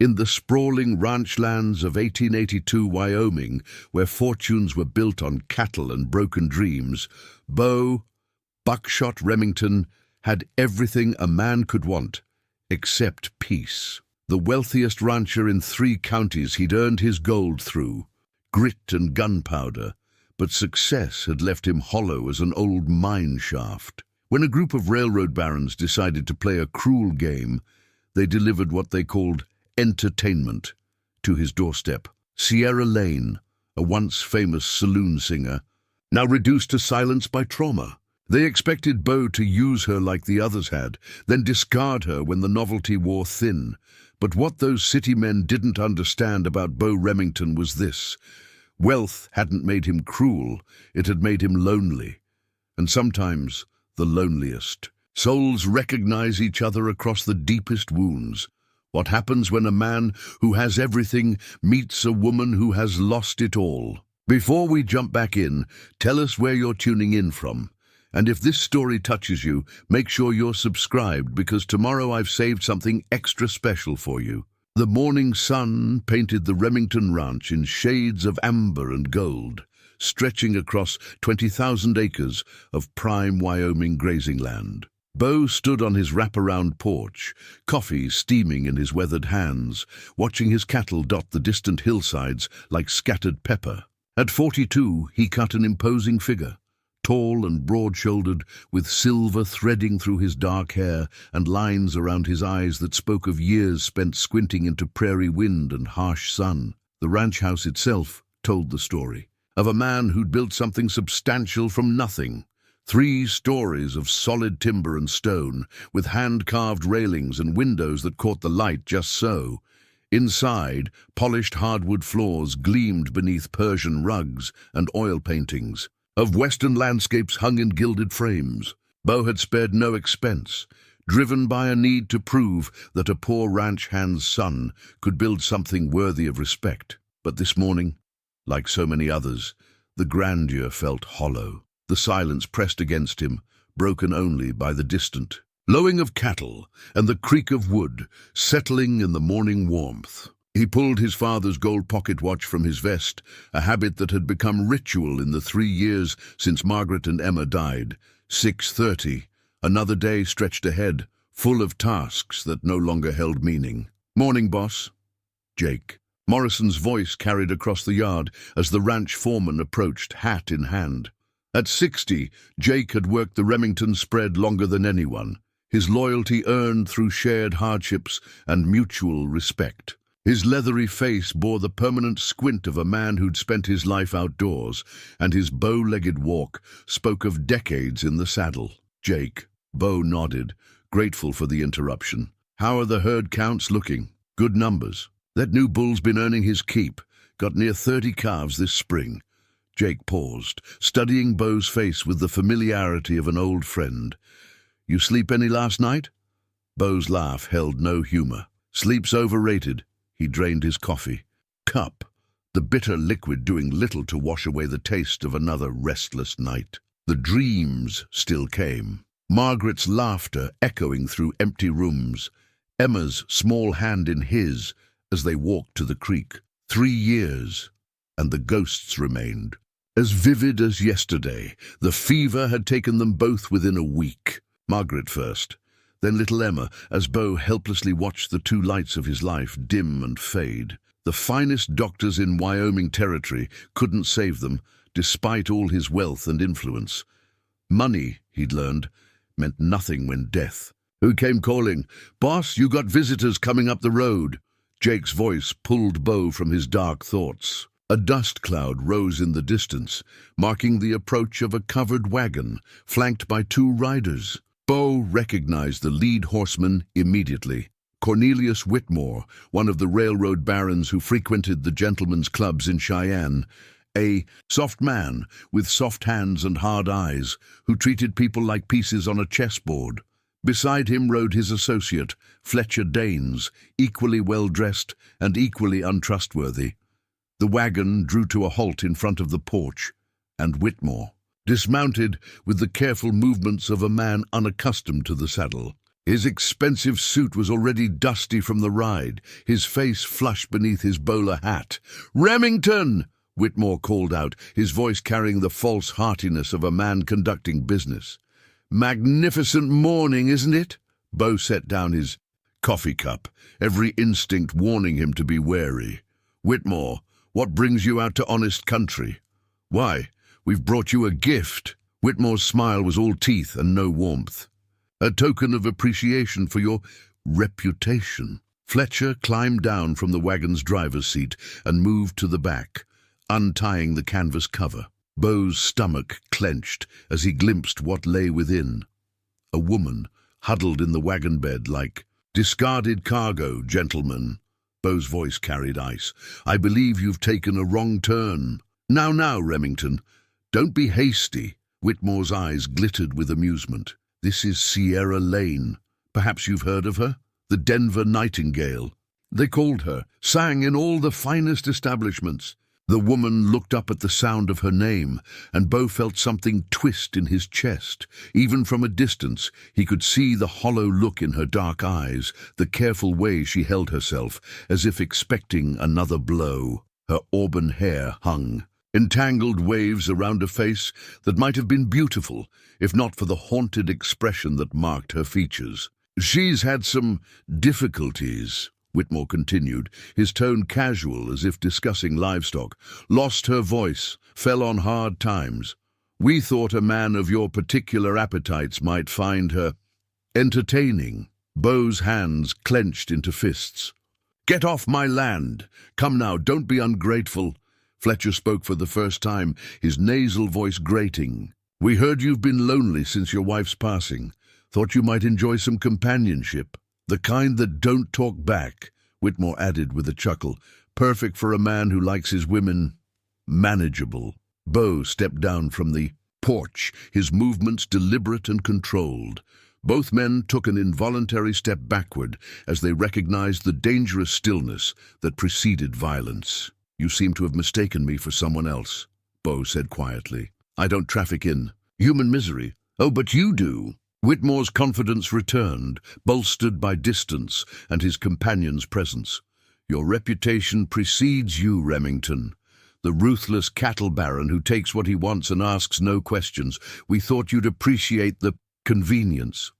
In the sprawling ranch lands of 1882 Wyoming, where fortunes were built on cattle and broken dreams, Buckshot Remington had everything a man could want, except peace. The wealthiest rancher in 3 counties, he'd earned his gold through grit and gunpowder, but success had left him hollow as an old mine shaft. When a group of railroad barons decided to play a cruel game, they delivered what they called entertainment to his doorstep. Sierra Lane, a once famous saloon singer, now reduced to silence by trauma. They expected Bo to use her like the others had, then discard her when the novelty wore thin. But what those city men didn't understand about Bo Remington was this: wealth hadn't made him cruel, it had made him lonely. And sometimes the loneliest. Souls recognize each other across the deepest wounds. What happens when a man who has everything meets a woman who has lost it all? Before we jump back in, tell us where you're tuning in from. And if this story touches you, make sure you're subscribed, because tomorrow I've saved something extra special for you. The morning sun painted the Remington ranch in shades of amber and gold, stretching across 20,000 acres of prime Wyoming grazing land. Bo stood on his wraparound porch, coffee steaming in his weathered hands, watching his cattle dot the distant hillsides like scattered pepper. At 42, he cut an imposing figure. Tall and broad-shouldered, with silver threading through his dark hair and lines around his eyes that spoke of years spent squinting into prairie wind and harsh sun. The ranch house itself told the story of a man who'd built something substantial from nothing. 3 stories of solid timber and stone, with hand-carved railings and windows that caught the light just so. Inside, polished hardwood floors gleamed beneath Persian rugs and oil paintings. Of Western landscapes hung in gilded frames. Bo had spared no expense, driven by a need to prove that a poor ranch hand's son could build something worthy of respect. But this morning, like so many others, the grandeur felt hollow. The silence pressed against him, broken only by the distant lowing of cattle and the creak of wood settling in the morning warmth. He pulled his father's gold pocket watch from his vest, a habit that had become ritual in the 3 years since Margaret and Emma died. 6:30. Another day stretched ahead, full of tasks that no longer held meaning. "Morning, boss." Jake. Morrison's voice carried across the yard as the ranch foreman approached, hat in hand. At 60, Jake had worked the Remington spread longer than anyone, his loyalty earned through shared hardships and mutual respect. His leathery face bore the permanent squint of a man who'd spent his life outdoors, and his bow-legged walk spoke of decades in the saddle. "Jake." Bo nodded, grateful for the interruption. "How are the herd counts looking?" "Good numbers. That new bull's been earning his keep. Got near 30 calves this spring." Jake paused, studying Bo's face with the familiarity of an old friend. "You sleep any last night?" Bo's laugh held no humor. "Sleep's overrated." He drained his coffee cup, the bitter liquid doing little to wash away the taste of another restless night. The dreams still came. Margaret's laughter echoing through empty rooms, Emma's small hand in his as they walked to the creek. 3 years, and the ghosts remained. As vivid as yesterday, the fever had taken them both within a week. Margaret first, then little Emma, as Bo helplessly watched the 2 lights of his life dim and fade. The finest doctors in Wyoming territory couldn't save them, despite all his wealth and influence. Money, he'd learned, meant nothing when death. "Who came calling?" "Boss, you got visitors coming up the road." Jake's voice pulled Bo from his dark thoughts. A dust cloud rose in the distance, marking the approach of a covered wagon, flanked by 2 riders. Bo recognized the lead horseman immediately. Cornelius Whitmore, one of the railroad barons who frequented the gentlemen's clubs in Cheyenne. A soft man with soft hands and hard eyes, who treated people like pieces on a chessboard. Beside him rode his associate, Fletcher Danes, equally well-dressed and equally untrustworthy. The wagon drew to a halt in front of the porch, and Whitmore dismounted with the careful movements of a man unaccustomed to the saddle. His expensive suit was already dusty from the ride, his face flushed beneath his bowler hat. "Remington!" Whitmore called out, his voice carrying the false heartiness of a man conducting business. "Magnificent morning, isn't it?" Beau set down his coffee cup, every instinct warning him to be wary. "Whitmore, what brings you out to honest country?" "Why, we've brought you a gift." Whitmore's smile was all teeth and no warmth. "A token of appreciation for your reputation." Fletcher climbed down from the wagon's driver's seat and moved to the back, untying the canvas cover. Beau's stomach clenched as he glimpsed what lay within. A woman, huddled in the wagon bed like discarded cargo, gentlemen. Beau's voice carried ice. "I believe you've taken a wrong turn." Now, Remington, don't be hasty." Whitmore's eyes glittered with amusement. "This is Sierra Lane. Perhaps you've heard of her? The Denver Nightingale. They called her, sang in all the finest establishments." The woman looked up at the sound of her name, and Beau felt something twist in his chest. Even from a distance, he could see the hollow look in her dark eyes, the careful way she held herself, as if expecting another blow. Her auburn hair hung, entangled waves around a face that might have been beautiful, if not for the haunted expression that marked her features. "She's had some difficulties," Whitmore continued, his tone casual as if discussing livestock. "Lost her voice, fell on hard times. We thought a man of your particular appetites might find her entertaining." Beau's hands clenched into fists. "Get off my land! Come now, don't be ungrateful." Fletcher spoke for the first time, his nasal voice grating. "We heard you've been lonely since your wife's passing. Thought you might enjoy some companionship. The kind that don't talk back," Whitmore added with a chuckle. "Perfect for a man who likes his women manageable." Beau stepped down from the porch, his movements deliberate and controlled. Both men took an involuntary step backward as they recognized the dangerous stillness that preceded violence. "You seem to have mistaken me for someone else," Beau said quietly. "I don't traffic in human misery." "Oh, but you do." Whitmore's confidence returned, bolstered by distance and his companion's presence. "Your reputation precedes you, Remington. The ruthless cattle baron who takes what he wants and asks no questions. We thought you'd appreciate the convenience."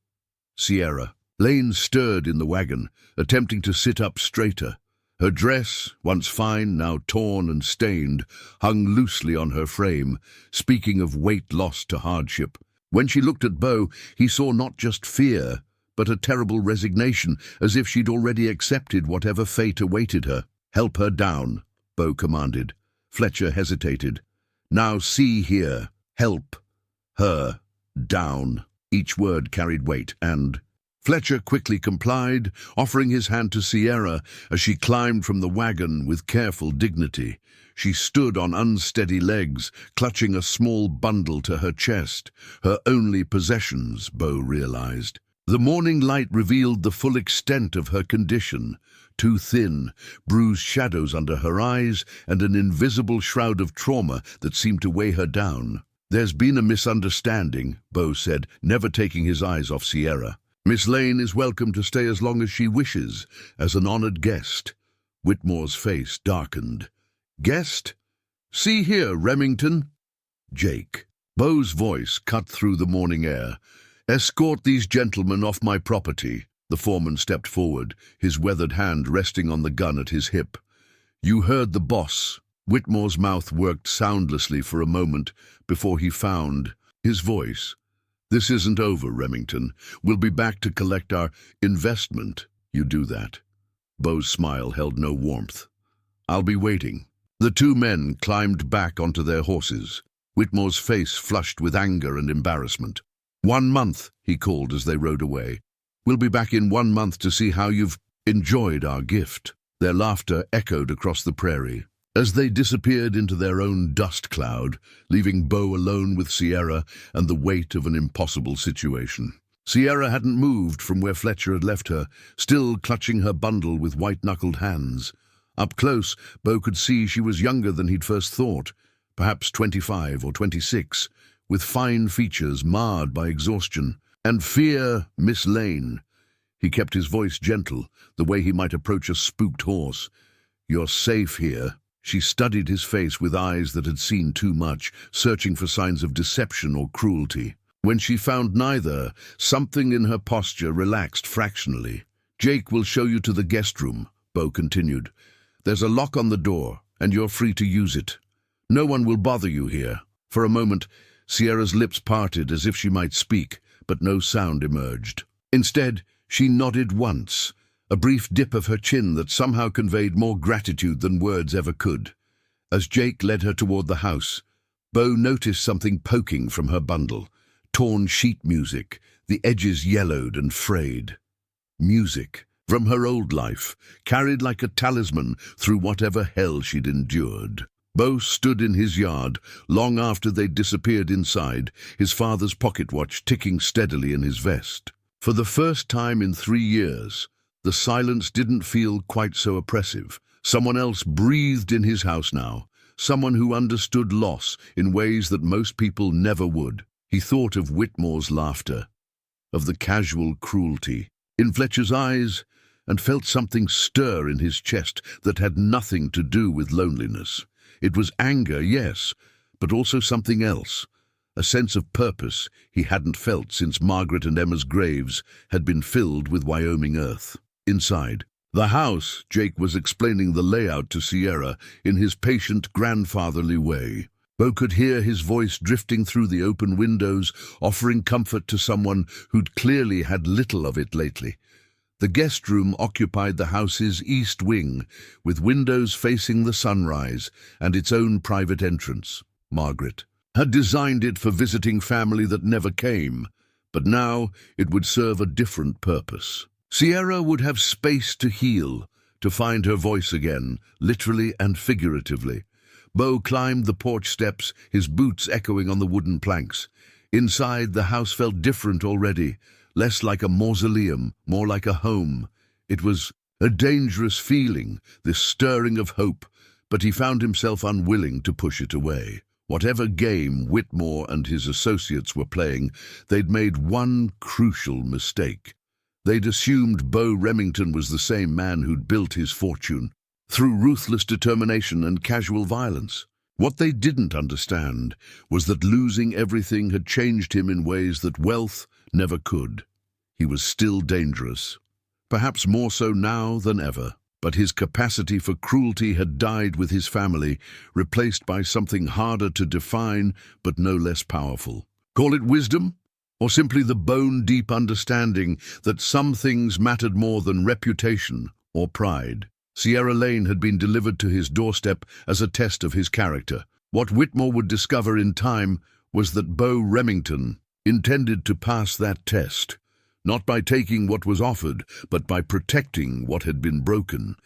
"Sierra." Lane stirred in the wagon, attempting to sit up straighter. Her dress, once fine, now torn and stained, hung loosely on her frame, speaking of weight lost to hardship. When she looked at Beau, he saw not just fear, but a terrible resignation, as if she'd already accepted whatever fate awaited her. "Help her down," Beau commanded. Fletcher hesitated. "Now see here. Help her down." Each word carried weight, and Fletcher quickly complied, offering his hand to Sierra as she climbed from the wagon with careful dignity. She stood on unsteady legs, clutching a small bundle to her chest, her only possessions, Beau realized. The morning light revealed the full extent of her condition. Too thin, bruised shadows under her eyes, and an invisible shroud of trauma that seemed to weigh her down. "There's been a misunderstanding," Beau said, never taking his eyes off Sierra. "Miss Lane is welcome to stay as long as she wishes, as an honored guest." Whitmore's face darkened. "Guest? See here, Remington." "Jake." Beau's voice cut through the morning air. "Escort these gentlemen off my property." The foreman stepped forward, his weathered hand resting on the gun at his hip. "You heard the boss." Whitmore's mouth worked soundlessly for a moment before he found his voice. "This isn't over, Remington. We'll be back to collect our investment. You do that." Beau's smile held no warmth. "I'll be waiting." The two men climbed back onto their horses. Whitmore's face flushed with anger and embarrassment. "1 month," he called as they rode away. "We'll be back in 1 month to see how you've enjoyed our gift." Their laughter echoed across the prairie. As they disappeared into their own dust cloud, leaving Beau alone with Sierra and the weight of an impossible situation. Sierra hadn't moved from where Fletcher had left her, still clutching her bundle with white-knuckled hands. Up close, Beau could see she was younger than he'd first thought, perhaps 25 or 26, with fine features marred by exhaustion. And fear Miss Lane, He kept his voice gentle, the way he might approach a spooked horse. "You're safe here." She studied his face with eyes that had seen too much, searching for signs of deception or cruelty. When she found neither, something in her posture relaxed fractionally. "Jake will show you to the guest room," Bo continued. "There's a lock on the door, and you're free to use it. No one will bother you here." For a moment, Sierra's lips parted as if she might speak, but no sound emerged. Instead, she nodded once, a brief dip of her chin that somehow conveyed more gratitude than words ever could. As Jake led her toward the house, Bo noticed something poking from her bundle. Torn sheet music, the edges yellowed and frayed. Music from her old life, carried like a talisman through whatever hell she'd endured. Bo stood in his yard long after they'd disappeared inside, his father's pocket watch ticking steadily in his vest. For the first time in 3 years, the silence didn't feel quite so oppressive. Someone else breathed in his house now, someone who understood loss in ways that most people never would. He thought of Whitmore's laughter, of the casual cruelty in Fletcher's eyes, and felt something stir in his chest that had nothing to do with loneliness. It was anger, yes, but also something else, a sense of purpose he hadn't felt since Margaret and Emma's graves had been filled with Wyoming earth. Inside the house, Jake was explaining the layout to Sierra in his patient, grandfatherly way. Bo could hear his voice drifting through the open windows, offering comfort to someone who'd clearly had little of it lately. The guest room occupied the house's east wing, with windows facing the sunrise and its own private entrance. Margaret had designed it for visiting family that never came, but now it would serve a different purpose. Sierra would have space to heal, to find her voice again, literally and figuratively. Bo climbed the porch steps, his boots echoing on the wooden planks. Inside, the house felt different already, less like a mausoleum, more like a home. It was a dangerous feeling, this stirring of hope, but he found himself unwilling to push it away. Whatever game Whitmore and his associates were playing, they'd made one crucial mistake. They'd assumed Bo Remington was the same man who'd built his fortune, through ruthless determination and casual violence. What they didn't understand was that losing everything had changed him in ways that wealth never could. He was still dangerous, perhaps more so now than ever, but his capacity for cruelty had died with his family, replaced by something harder to define but no less powerful. Call it wisdom, or simply the bone-deep understanding that some things mattered more than reputation or pride. Sierra Lane had been delivered to his doorstep as a test of his character. What Whitmore would discover in time was that Bo Remington intended to pass that test, not by taking what was offered, but by protecting what had been broken.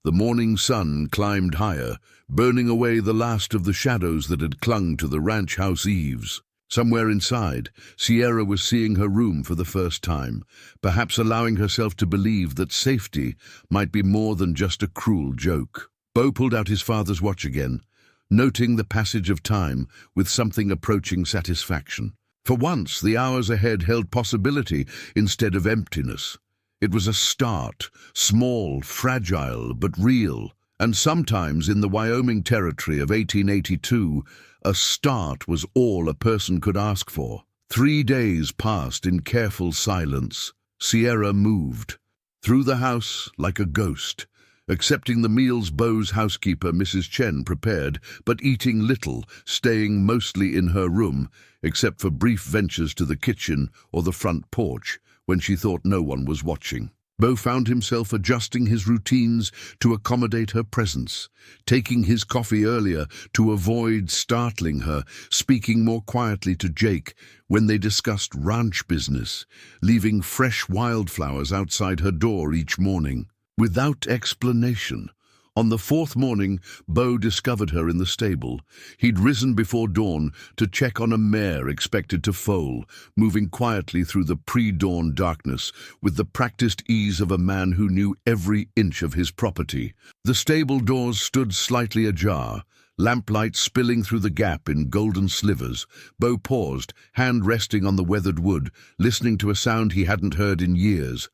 The morning sun climbed higher, burning away the last of the shadows that had clung to the ranch house eaves. Somewhere inside, Sierra was seeing her room for the first time, perhaps allowing herself to believe that safety might be more than just a cruel joke. Bo pulled out his father's watch again, noting the passage of time with something approaching satisfaction. For once, the hours ahead held possibility instead of emptiness. It was a start, small, fragile, but real. And sometimes in the Wyoming territory of 1882, a start was all a person could ask for. 3 days passed in careful silence. Sierra moved through the house like a ghost, accepting the meals Bo's housekeeper, Mrs. Chen, prepared, but eating little, staying mostly in her room, except for brief ventures to the kitchen or the front porch when she thought no one was watching. Bo found himself adjusting his routines to accommodate her presence, taking his coffee earlier to avoid startling her, speaking more quietly to Jake when they discussed ranch business, leaving fresh wildflowers outside her door each morning. Without explanation, on the 4th morning, Bo discovered her in the stable. He'd risen before dawn to check on a mare expected to foal, moving quietly through the pre-dawn darkness with the practiced ease of a man who knew every inch of his property. The stable doors stood slightly ajar, lamplight spilling through the gap in golden slivers. Bo paused, hand resting on the weathered wood, listening to a sound he hadn't heard in years.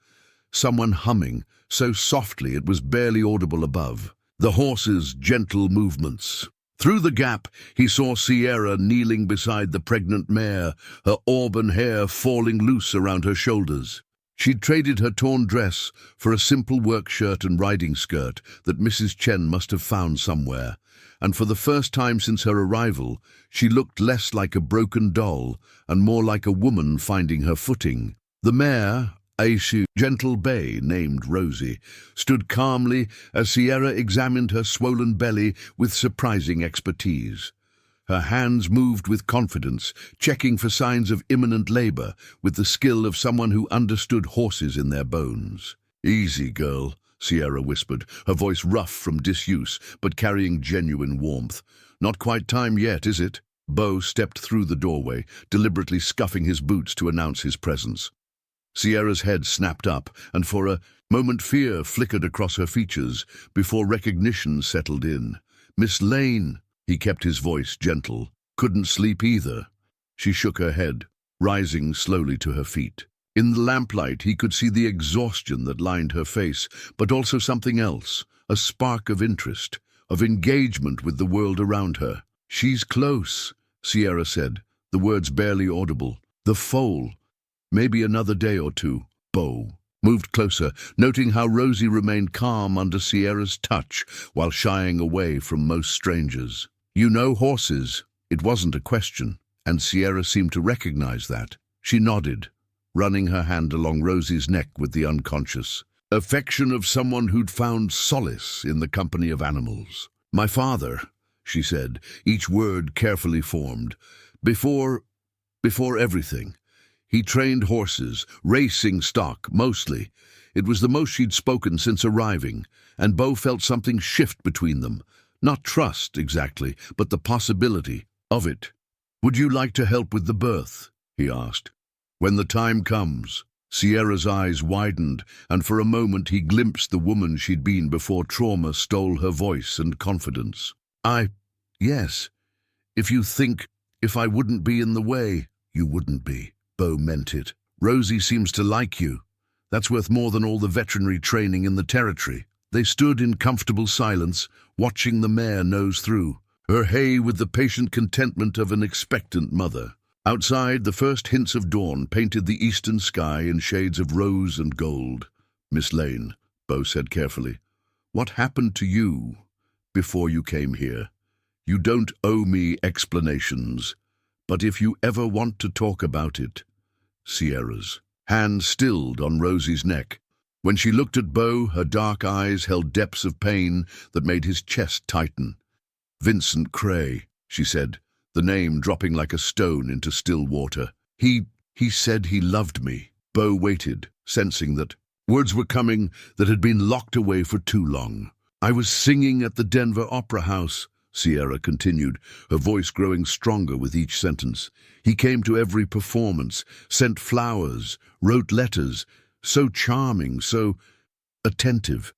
someone humming, so softly it was barely audible above. The horse's gentle movements. Through the gap, he saw Sierra kneeling beside the pregnant mare, her auburn hair falling loose around her shoulders. She'd traded her torn dress for a simple work shirt and riding skirt that Mrs. Chen must have found somewhere, and for the first time since her arrival, she looked less like a broken doll and more like a woman finding her footing. The mare, a gentle bay named Rosie, stood calmly as Sierra examined her swollen belly with surprising expertise. Her hands moved with confidence, checking for signs of imminent labor with the skill of someone who understood horses in their bones. "Easy, girl," Sierra whispered, her voice rough from disuse but carrying genuine warmth. "Not quite time yet, is it?" Beau stepped through the doorway, deliberately scuffing his boots to announce his presence. Sierra's head snapped up, and for a moment fear flickered across her features before recognition settled in. "Miss Lane," he kept his voice gentle. "Couldn't sleep either." She shook her head, rising slowly to her feet. In the lamplight, he could see the exhaustion that lined her face, but also something else, a spark of interest, of engagement with the world around her. "She's close," Sierra said, the words barely audible. "The foal. Maybe another day or two." Beau moved closer, noting how Rosie remained calm under Sierra's touch while shying away from most strangers. "You know horses." It wasn't a question, and Sierra seemed to recognize that. She nodded, running her hand along Rosie's neck with the unconscious affection of someone who'd found solace in the company of animals. "My father," she said, each word carefully formed. Before everything. He trained horses, racing stock, mostly. It was the most she'd spoken since arriving, and Beau felt something shift between them. Not trust, exactly, but the possibility of it. "Would you like to help with the birth?" he asked. "When the time comes." Sierra's eyes widened, and for a moment he glimpsed the woman she'd been before trauma stole her voice and confidence. Yes. If I wouldn't be in the way." "You wouldn't be." Beau meant it. "Rosie seems to like you. That's worth more than all the veterinary training in the territory." They stood in comfortable silence, watching the mare nose through, her hay with the patient contentment of an expectant mother. Outside, the first hints of dawn painted the eastern sky in shades of rose and gold. "Miss Lane," Beau said carefully, "what happened to you before you came here? You don't owe me explanations. But if you ever want to talk about it." Sierra's hand stilled on Rosie's neck. When she looked at Beau, her dark eyes held depths of pain that made his chest tighten. "Vincent Cray," she said, the name dropping like a stone into still water. He said he loved me." Beau waited, sensing that words were coming that had been locked away for too long. "I was singing at the Denver Opera House," Sierra continued, her voice growing stronger with each sentence. "He came to every performance, sent flowers, wrote letters, so charming, so attentive."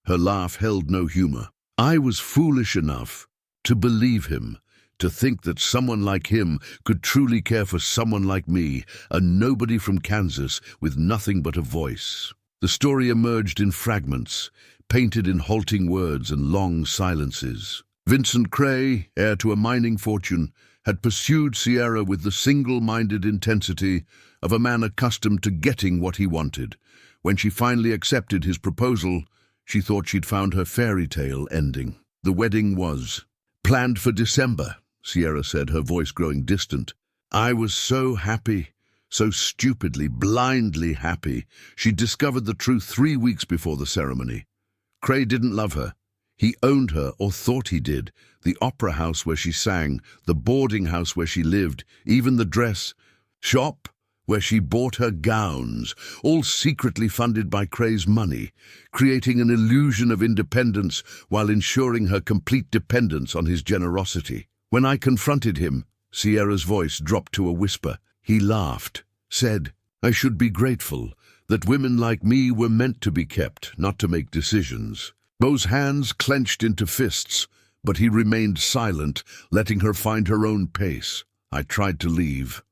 Her laugh held no humor. "I was foolish enough to believe him, to think that someone like him could truly care for someone like me, a nobody from Kansas with nothing but a voice." The story emerged in fragments, painted in halting words and long silences. Vincent Cray, heir to a mining fortune, had pursued Sierra with the single-minded intensity of a man accustomed to getting what he wanted. When she finally accepted his proposal, she thought she'd found her fairy tale ending. The wedding was planned for December, Sierra said, her voice growing distant. "I was so happy, so stupidly, blindly happy. She'd discovered the truth 3 weeks before the ceremony. Cray didn't love her. He owned her, or thought he did. The opera house where she sang, the boarding house where she lived, even the dress shop where she bought her gowns, all secretly funded by Cray's money, creating an illusion of independence while ensuring her complete dependence on his generosity. When I confronted him," Sierra's voice dropped to a whisper, "he laughed, said, 'I should be grateful, that women like me were meant to be kept, not to make decisions.'" Beau's hands clenched into fists, but he remained silent, letting her find her own pace. I tried to leave.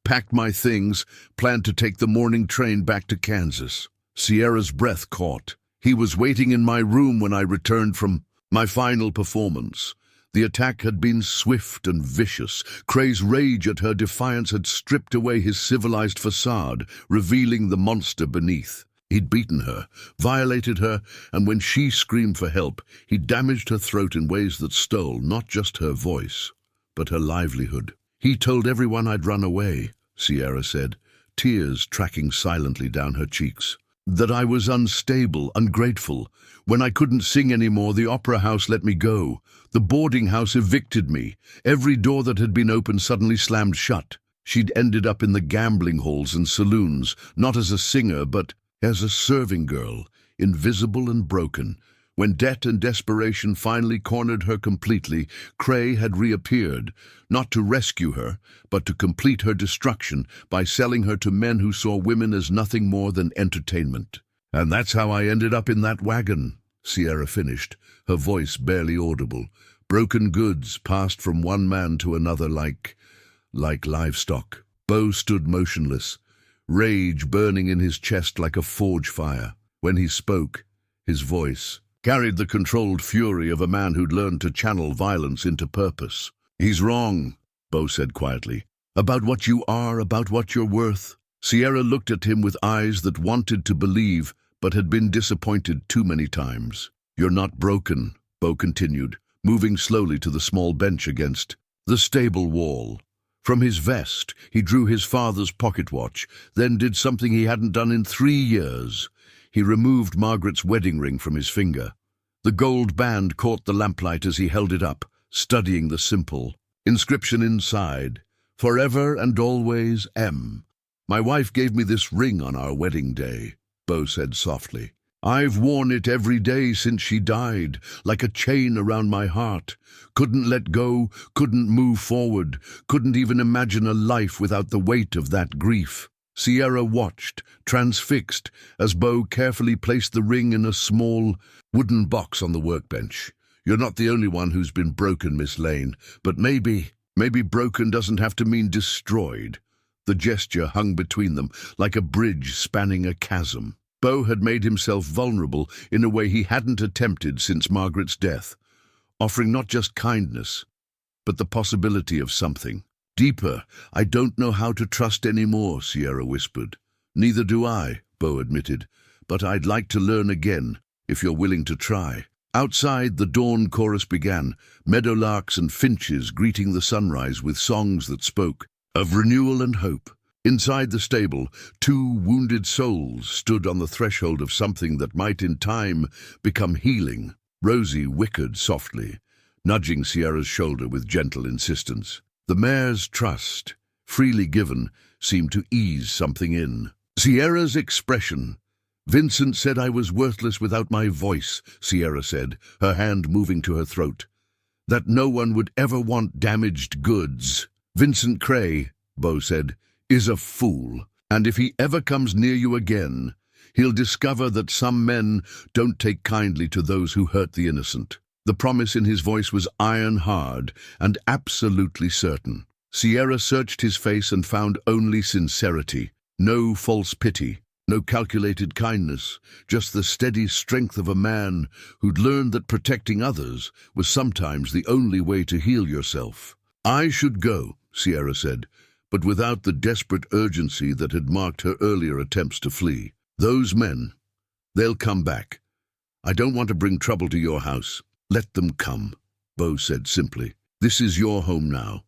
Packed my things, planned to take the morning train back to Kansas. Sierra's breath caught. He was waiting in my room when I returned from my final performance. The attack had been swift and vicious. Cray's rage at her defiance had stripped away his civilized facade, revealing the monster beneath. He'd beaten her, violated her, and when she screamed for help, he damaged her throat in ways that stole not just her voice, but her livelihood. He told everyone I'd run away, Sierra said, tears tracking silently down her cheeks. That I was unstable, ungrateful. When I couldn't sing anymore, the opera house let me go. The boarding house evicted me. Every door that had been open suddenly slammed shut. She'd ended up in the gambling halls and saloons, not as a singer, but as a serving girl, invisible and broken. When debt and desperation finally cornered her completely, Cray had reappeared, not to rescue her, but to complete her destruction by selling her to men who saw women as nothing more than entertainment. And that's how I ended up in that wagon, Sierra finished, her voice barely audible. Broken goods passed from one man to another like livestock. Beau stood motionless, rage burning in his chest like a forge fire. When he spoke, his voice carried the controlled fury of a man who'd learned to channel violence into purpose. "He's wrong," Beau said quietly. "About what you are, about what you're worth." Sierra looked at him with eyes that wanted to believe, but had been disappointed too many times. "You're not broken," Beau continued, moving slowly to the small bench against the stable wall. From his vest, he drew his father's pocket watch, then did something he hadn't done in 3 years. He removed Margaret's wedding ring from his finger. The gold band caught the lamplight as he held it up, studying the simple inscription inside. "Forever and always, M. My wife gave me this ring on our wedding day," Beau said softly. "I've worn it every day since she died, like a chain around my heart. Couldn't let go, couldn't move forward, couldn't even imagine a life without the weight of that grief." Sierra watched, transfixed, as Beau carefully placed the ring in a small wooden box on the workbench. "You're not the only one who's been broken, Miss Lane, but maybe broken doesn't have to mean destroyed." The gesture hung between them, like a bridge spanning a chasm. Beau had made himself vulnerable in a way he hadn't attempted since Margaret's death, offering not just kindness, but the possibility of something deeper. "I don't know how to trust anymore," Sierra whispered. "Neither do I," Beau admitted, "but I'd like to learn again, if you're willing to try." Outside, the dawn chorus began, meadowlarks and finches greeting the sunrise with songs that spoke of renewal and hope. Inside the stable, 2 wounded souls stood on the threshold of something that might in time become healing. Rosie whickered softly, nudging Sierra's shoulder with gentle insistence. The mare's trust, freely given, seemed to ease something in Sierra's expression. "Vincent said I was worthless without my voice," Sierra said, her hand moving to her throat. "That no one would ever want damaged goods. Vincent Cray," Beau said, "is a fool, and if he ever comes near you again, he'll discover that some men don't take kindly to those who hurt the innocent." The promise in his voice was iron-hard and absolutely certain. Sierra searched his face and found only sincerity. No false pity, no calculated kindness, just the steady strength of a man who'd learned that protecting others was sometimes the only way to heal yourself. "I should go," Sierra said, but without the desperate urgency that had marked her earlier attempts to flee. "Those men, they'll come back. I don't want to bring trouble to your house. Let them come," Beau said simply. "This is your home now.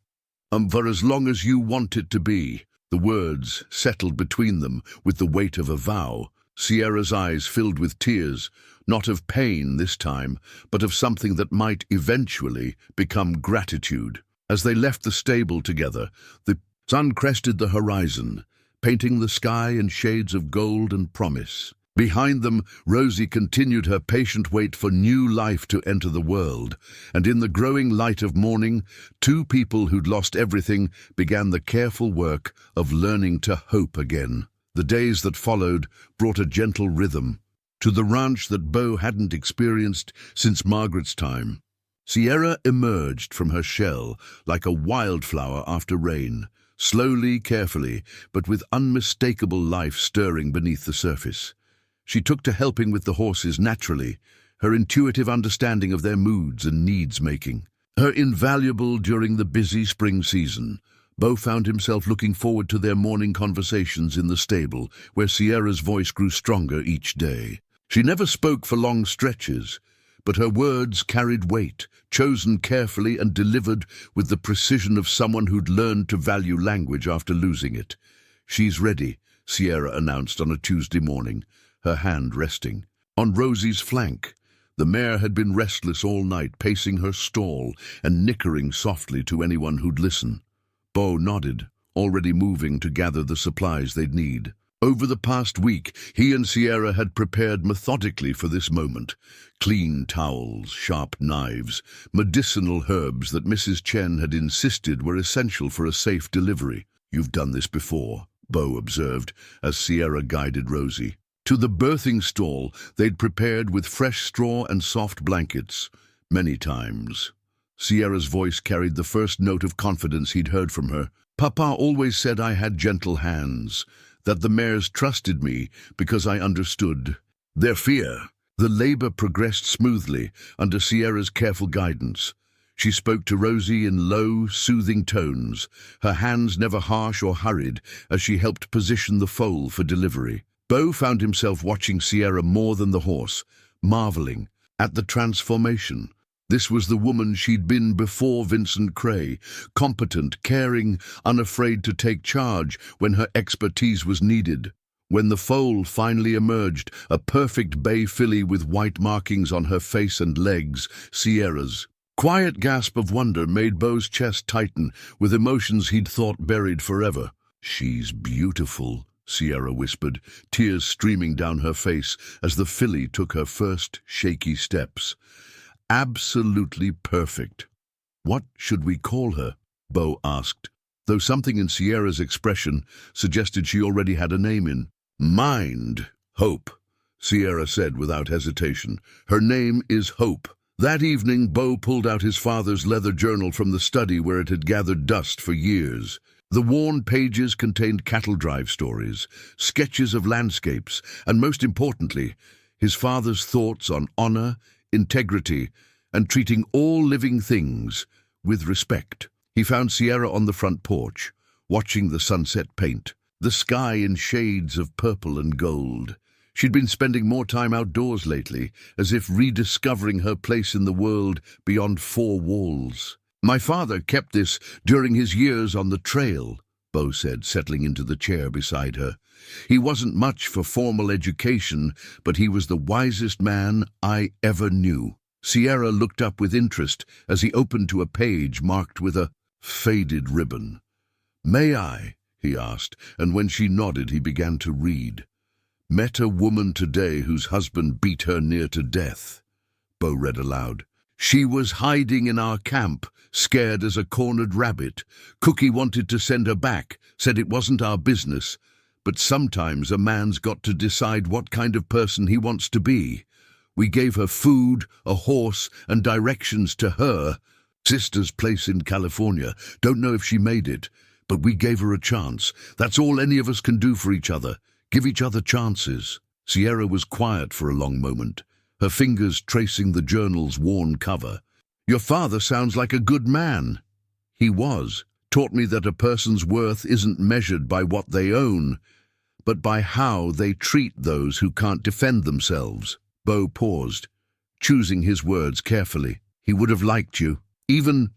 For as long as you want it to be." The words settled between them with the weight of a vow. Sierra's eyes filled with tears, not of pain this time, but of something that might eventually become gratitude. As they left the stable together, the sun crested the horizon, painting the sky in shades of gold and promise. Behind them, Rosie continued her patient wait for new life to enter the world, and in the growing light of morning, 2 people who'd lost everything began the careful work of learning to hope again. The days that followed brought a gentle rhythm to the ranch that Beau hadn't experienced since Margaret's time. Sierra emerged from her shell like a wildflower after rain, slowly, carefully, but with unmistakable life stirring beneath the surface. She took to helping with the horses naturally, her intuitive understanding of their moods and needs-making. Her invaluable during the busy spring season, Bo found himself looking forward to their morning conversations in the stable, where Sierra's voice grew stronger each day. She never spoke for long stretches, but her words carried weight, chosen carefully and delivered with the precision of someone who'd learned to value language after losing it. "She's ready," Sierra announced on a Tuesday morning, her hand resting on Rosie's flank. The mare had been restless all night, pacing her stall and nickering softly to anyone who'd listen. Bo nodded, already moving to gather the supplies they'd need. Over the past week, he and Sierra had prepared methodically for this moment. Clean towels, sharp knives, medicinal herbs that Mrs. Chen had insisted were essential for a safe delivery. "You've done this before," Bo observed, as Sierra guided Rosie. To the birthing stall they'd prepared with fresh straw and soft blankets. "Many times." Sierra's voice carried the first note of confidence he'd heard from her. "Papa always said I had gentle hands, that the mares trusted me because I understood their fear." The labor progressed smoothly under Sierra's careful guidance. She spoke to Rosie in low, soothing tones, her hands never harsh or hurried as she helped position the foal for delivery. Bo found himself watching Sierra more than the horse, marveling at the transformation. This was the woman she'd been before Vincent Cray, competent, caring, unafraid to take charge when her expertise was needed. When the foal finally emerged, a perfect bay filly with white markings on her face and legs, Sierra's quiet gasp of wonder made Bo's chest tighten with emotions he'd thought buried forever. "She's beautiful," Sierra whispered, tears streaming down her face as the filly took her first shaky steps. "Absolutely perfect." "What should we call her?" Bo asked, though something in Sierra's expression suggested she already had a name in mind. "Hope," Sierra said without hesitation. "Her name is Hope." That evening, Bo pulled out his father's leather journal from the study where it had gathered dust for years. The worn pages contained cattle drive stories, sketches of landscapes, and most importantly, his father's thoughts on honor, integrity, and treating all living things with respect. He found Sierra on the front porch, watching the sunset paint, the sky in shades of purple and gold. She'd been spending more time outdoors lately, as if rediscovering her place in the world beyond four walls. "My father kept this during his years on the trail," Bo said, settling into the chair beside her. "He wasn't much for formal education, but he was the wisest man I ever knew." Sierra looked up with interest as he opened to a page marked with a faded ribbon. "May I?" he asked, and when she nodded he began to read. "Met a woman today whose husband beat her near to death," Bo read aloud. "She was hiding in our camp, scared as a cornered rabbit. Cookie wanted to send her back, said it wasn't our business. But sometimes a man's got to decide what kind of person he wants to be. We gave her food, a horse, and directions to her sister's place in California. Don't know if she made it, but we gave her a chance. That's all any of us can do for each other. Give each other chances." Sierra was quiet for a long moment, her fingers tracing the journal's worn cover. "Your father sounds like a good man." "He was. Taught me that a person's worth isn't measured by what they own, but by how they treat those who can't defend themselves." Bo paused, choosing his words carefully. "He would have liked you, even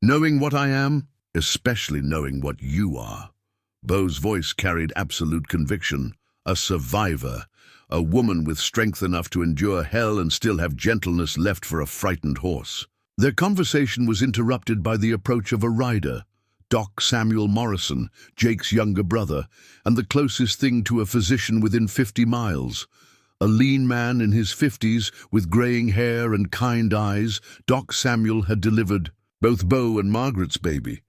knowing what I am, especially knowing what you are." Bo's voice carried absolute conviction. A survivor, a woman with strength enough to endure hell and still have gentleness left for a frightened horse. Their conversation was interrupted by the approach of a rider, Doc Samuel Morrison, Jake's younger brother, and the closest thing to a physician within 50 miles. A lean man in his 50s with graying hair and kind eyes, Doc Samuel had delivered both Bo and Margaret's baby,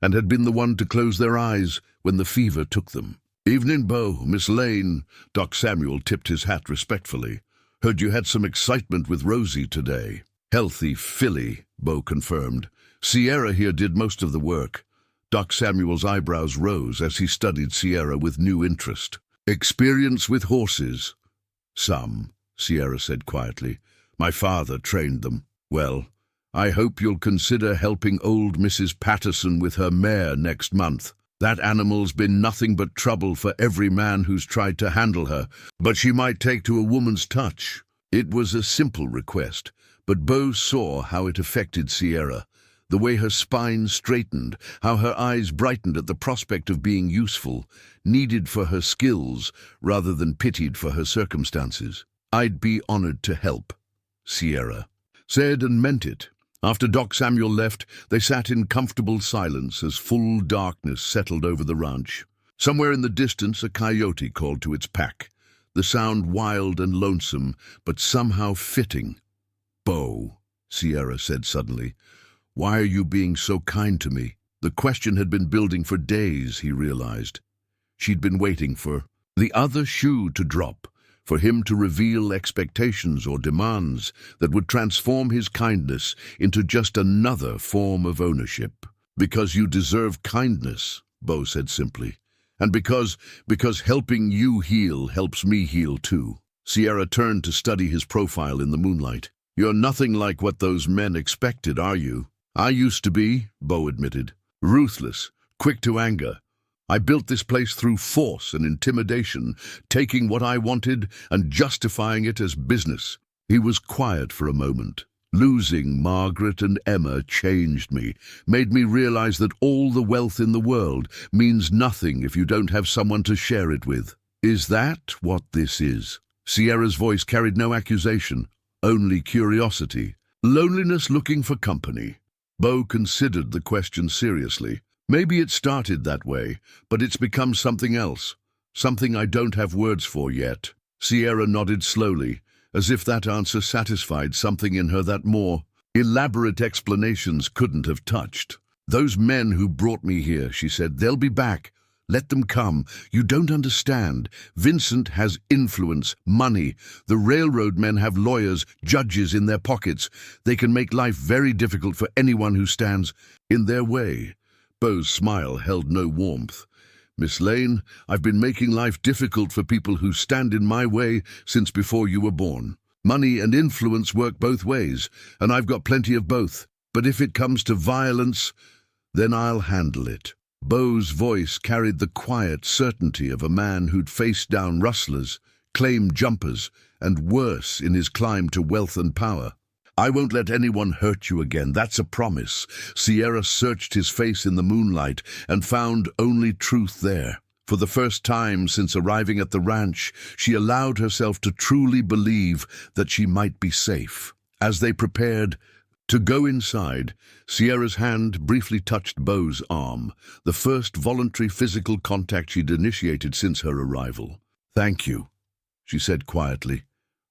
and had been the one to close their eyes when the fever took them. "Evening, Bo, Miss Lane." Doc Samuel tipped his hat respectfully. "Heard you had some excitement with Rosie today." "Healthy filly," Bo confirmed. "Sierra here did most of the work." Doc Samuel's eyebrows rose as he studied Sierra with new interest. "Experience with horses?" Some, Sierra said quietly. My father trained them. Well, I hope you'll consider helping old Mrs. Patterson with her mare next month. That animal's been nothing but trouble for every man who's tried to handle her, but she might take to a woman's touch. It was a simple request, but Bo saw how it affected Sierra. The way her spine straightened, how her eyes brightened at the prospect of being useful, needed for her skills rather than pitied for her circumstances. I'd be honored to help, Sierra said and meant it. After Doc Samuel left, they sat in comfortable silence as full darkness settled over the ranch. Somewhere in the distance, a coyote called to its pack, the sound wild and lonesome, but somehow fitting. Bo, Sierra said suddenly, why are you being so kind to me? The question had been building for days, he realized. She'd been waiting for the other shoe to drop, for him to reveal expectations or demands that would transform his kindness into just another form of ownership. Because you deserve kindness, Bo said simply. And because helping you heal helps me heal too. Sierra turned to study his profile in the moonlight. You're nothing like what those men expected, are you? I used to be, Bo admitted. Ruthless, quick to anger. I built this place through force and intimidation, taking what I wanted and justifying it as business. He was quiet for a moment. Losing Margaret and Emma changed me, made me realize that all the wealth in the world means nothing if you don't have someone to share it with. Is that what this is? Sierra's voice carried no accusation, only curiosity. Loneliness looking for company. Bo considered the question seriously. Maybe it started that way, but it's become something else, something I don't have words for yet. Sierra nodded slowly, as if that answer satisfied something in her that more elaborate explanations couldn't have touched. Those men who brought me here, she said, they'll be back. Let them come. You don't understand. Vincent has influence, money. The railroad men have lawyers, judges in their pockets. They can make life very difficult for anyone who stands in their way. Bo's smile held no warmth. Miss Lane, I've been making life difficult for people who stand in my way since before you were born. Money and influence work both ways, and I've got plenty of both. But if it comes to violence, then I'll handle it. Bo's voice carried the quiet certainty of a man who'd faced down rustlers, claimed jumpers, and worse in his climb to wealth and power. I won't let anyone hurt you again, that's a promise. Sierra searched his face in the moonlight and found only truth there. For the first time since arriving at the ranch, she allowed herself to truly believe that she might be safe. As they prepared to go inside, Sierra's hand briefly touched Bo's arm, the first voluntary physical contact she'd initiated since her arrival. Thank you, she said quietly,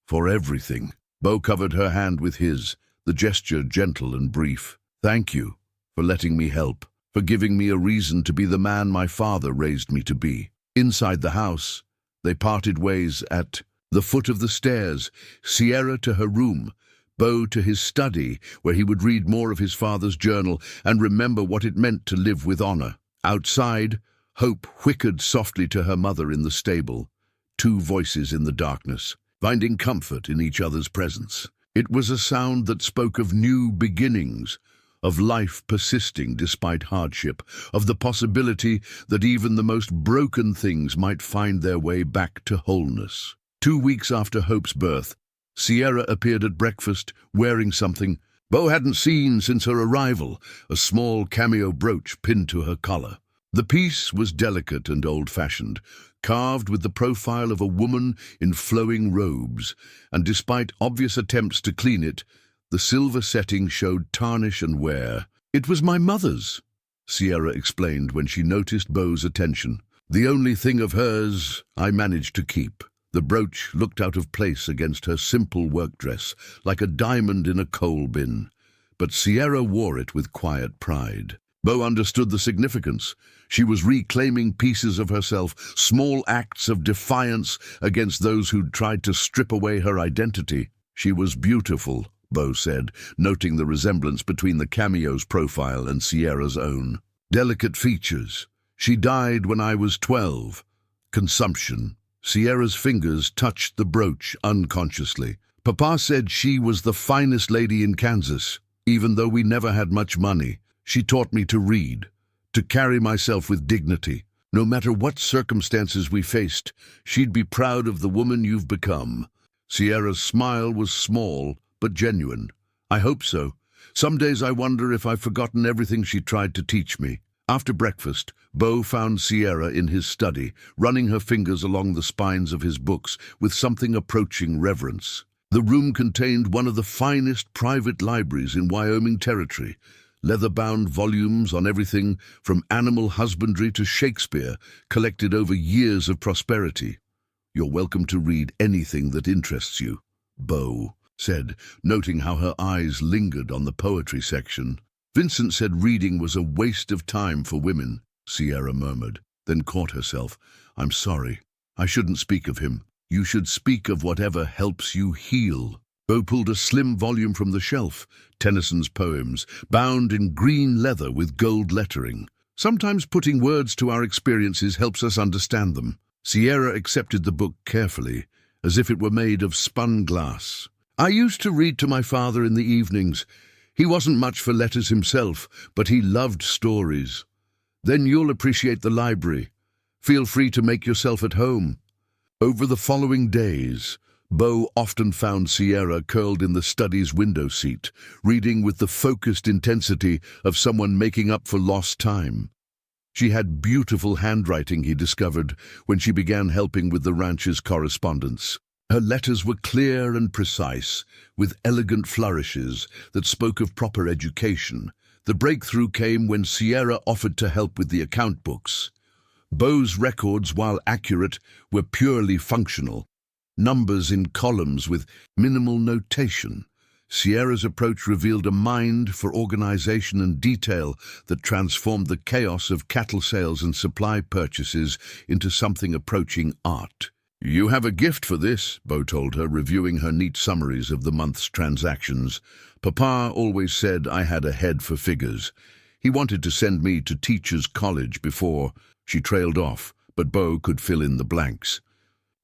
for everything. Bo covered her hand with his, the gesture gentle and brief. Thank you for letting me help, for giving me a reason to be the man my father raised me to be. Inside the house, they parted ways at the foot of the stairs, Sierra to her room, Bo to his study, where he would read more of his father's journal and remember what it meant to live with honor. Outside, Hope whickered softly to her mother in the stable, two voices in the darkness, finding comfort in each other's presence. It was a sound that spoke of new beginnings, of life persisting despite hardship, of the possibility that even the most broken things might find their way back to wholeness. 2 weeks after Hope's birth, Sierra appeared at breakfast wearing something Bo hadn't seen since her arrival, a small cameo brooch pinned to her collar. The piece was delicate and old-fashioned, carved with the profile of a woman in flowing robes, and despite obvious attempts to clean it, the silver setting showed tarnish and wear. It was my mother's, Sierra explained when she noticed Bo's attention. The only thing of hers I managed to keep. The brooch looked out of place against her simple work dress, like a diamond in a coal bin. But Sierra wore it with quiet pride. Bo understood the significance. She was reclaiming pieces of herself, small acts of defiance against those who'd tried to strip away her identity. She was beautiful, Bo said, noting the resemblance between the cameo's profile and Sierra's own. Delicate features. She died when I was 12. Consumption, Sierra's fingers touched the brooch unconsciously. Papa said she was the finest lady in Kansas. Even though we never had much money, she taught me to read, to carry myself with dignity. No matter what circumstances we faced, she'd be proud of the woman you've become. Sierra's smile was small, but genuine. I hope so. Some days I wonder if I've forgotten everything she tried to teach me. After breakfast, Bo found Sierra in his study, running her fingers along the spines of his books with something approaching reverence. The room contained one of the finest private libraries in Wyoming territory. Leather-bound volumes on everything from animal husbandry to Shakespeare, collected over years of prosperity. You're welcome to read anything that interests you, Bo said, noting how her eyes lingered on the poetry section. Vincent said reading was a waste of time for women, Sierra murmured, then caught herself. I'm sorry. I shouldn't speak of him. You should speak of whatever helps you heal. Bo pulled a slim volume from the shelf, Tennyson's poems, bound in green leather with gold lettering. Sometimes putting words to our experiences helps us understand them. Sierra accepted the book carefully, as if it were made of spun glass. I used to read to my father in the evenings. He wasn't much for letters himself, but he loved stories. Then you'll appreciate the library. Feel free to make yourself at home. Over the following days, Bo often found Sierra curled in the study's window seat, reading with the focused intensity of someone making up for lost time. She had beautiful handwriting, he discovered, when she began helping with the ranch's correspondence. Her letters were clear and precise, with elegant flourishes that spoke of proper education. The breakthrough came when Sierra offered to help with the account books. Bo's records, while accurate, were purely functional. Numbers in columns with minimal notation. Sierra's approach revealed a mind for organization and detail that transformed the chaos of cattle sales and supply purchases into something approaching art. You have a gift for this, Bo told her, reviewing her neat summaries of the month's transactions. Papa always said I had a head for figures. He wanted to send me to teachers' college before. She trailed off, but Bo could fill in the blanks.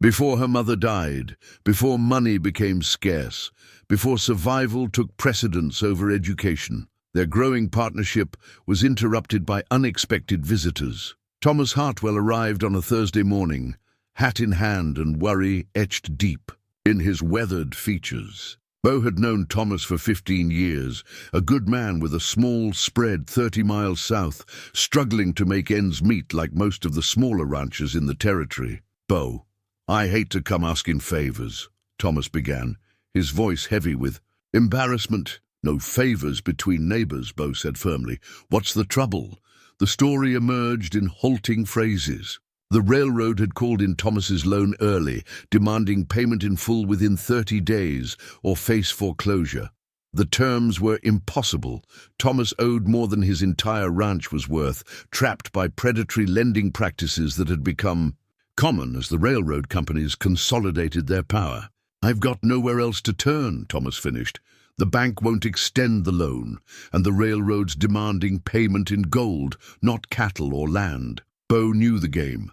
Before her mother died, before money became scarce, before survival took precedence over education, their growing partnership was interrupted by unexpected visitors. Thomas Hartwell arrived on a Thursday morning, hat in hand and worry etched deep in his weathered features. Bo had known Thomas for 15 years, a good man with a small spread 30 miles south, struggling to make ends meet like most of the smaller ranchers in the territory. Bo, I hate to come asking favors, Thomas began, his voice heavy with embarrassment. No favors between neighbors, Bo said firmly. What's the trouble? The story emerged in halting phrases. The railroad had called in Thomas's loan early, demanding payment in full within 30 days or face foreclosure. The terms were impossible. Thomas owed more than his entire ranch was worth, trapped by predatory lending practices that had become common as the railroad companies consolidated their power. I've got nowhere else to turn, Thomas finished. The bank won't extend the loan, and the railroad's demanding payment in gold, not cattle or land. Bo knew the game.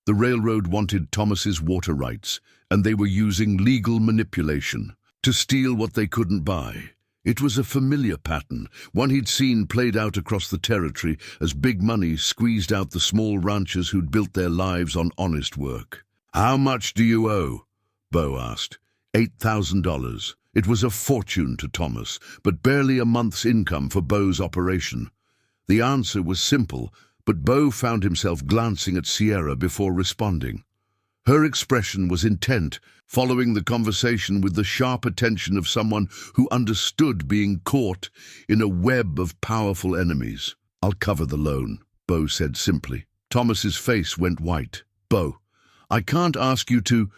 The railroad wanted Thomas's water rights, and they were using legal manipulation to steal what they couldn't buy. It was a familiar pattern, one he'd seen played out across the territory as big money squeezed out the small ranchers who'd built their lives on honest work. How much do you owe? Bo asked. $8,000. It was a fortune to Thomas, but barely a month's income for Bo's operation. The answer was simple, but Bo found himself glancing at Sierra before responding. Her expression was intent, following the conversation with the sharp attention of someone who understood being caught in a web of powerful enemies. I'll cover the loan, Bo said simply. Thomas's face went white. Bo, I can't ask you to.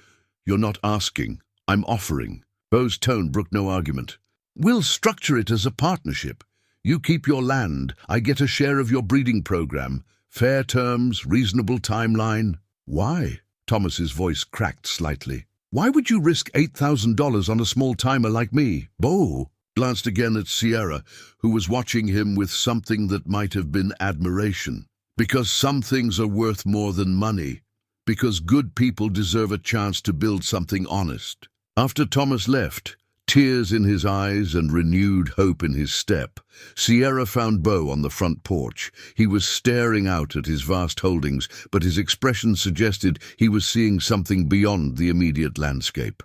You're not asking. I'm offering. Bo's tone brooked no argument. We'll structure it as a partnership. You keep your land, I get a share of your breeding program. Fair terms, reasonable timeline. Why? Thomas's voice cracked slightly. Why would you risk $8,000 on a small-timer like me? Bo glanced again at Sierra, who was watching him with something that might have been admiration. Because some things are worth more than money, Because good people deserve a chance to build something honest. After Thomas left, tears in his eyes and renewed hope in his step, Sierra found Beau on the front porch. He was staring out at his vast holdings, but his expression suggested he was seeing something beyond the immediate landscape.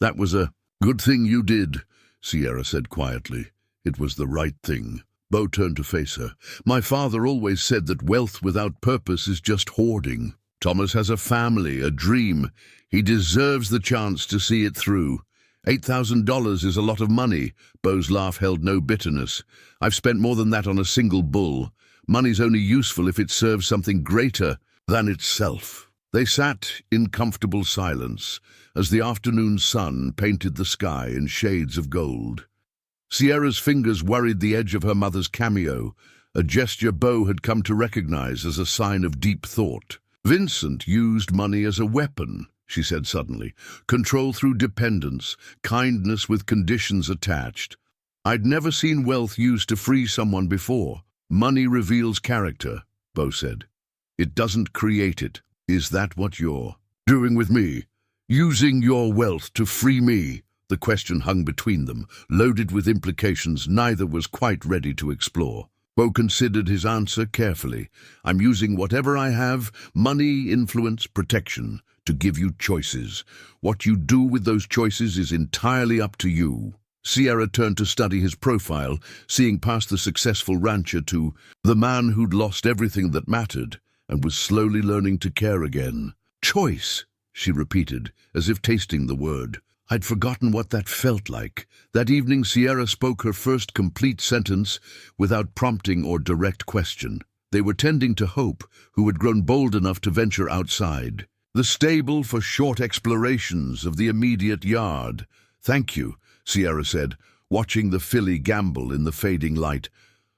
"That was a good thing you did," Sierra said quietly. "It was the right thing." Beau turned to face her. "My father always said that wealth without purpose is just hoarding. Thomas has a family, a dream. He deserves the chance to see it through. $8,000 is a lot of money." Beau's laugh held no bitterness. "I've spent more than that on a single bull. Money's only useful if it serves something greater than itself." They sat in comfortable silence as the afternoon sun painted the sky in shades of gold. Sierra's fingers worried the edge of her mother's cameo, a gesture Beau had come to recognize as a sign of deep thought. "Vincent used money as a weapon," she said suddenly. "Control through dependence, kindness with conditions attached. I'd never seen wealth used to free someone before." "Money reveals character," Beau said. "It doesn't create it. Is that what you're doing with me? Using your wealth to free me?" The question hung between them, loaded with implications neither was quite ready to explore. Beau considered his answer carefully. "I'm using whatever I have, money, influence, protection, to give you choices. What you do with those choices is entirely up to you." Sierra turned to study his profile, seeing past the successful rancher to the man who'd lost everything that mattered and was slowly learning to care again. "Choice," she repeated, as if tasting the word. I'd forgotten what that felt like. That evening Sierra spoke her first complete sentence without prompting or direct question. They were tending to Hope, who had grown bold enough to venture outside. The stable for short explorations of the immediate yard. "Thank you," Sierra said, watching the filly gambol in the fading light.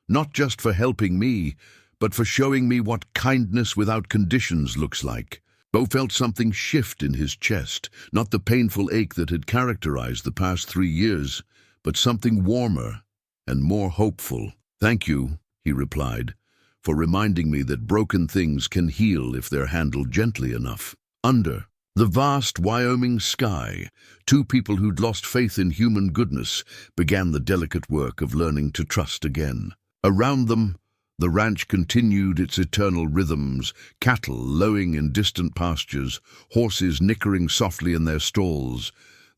"Not just for helping me, but for showing me what kindness without conditions looks like." Beau felt something shift in his chest, not the painful ache that had characterized the past 3 years, but something warmer and more hopeful. "Thank you," he replied, "for reminding me that broken things can heal if they're handled gently enough." Under the vast Wyoming sky, two people who'd lost faith in human goodness began the delicate work of learning to trust again. Around them, the ranch continued its eternal rhythms, cattle lowing in distant pastures, horses nickering softly in their stalls,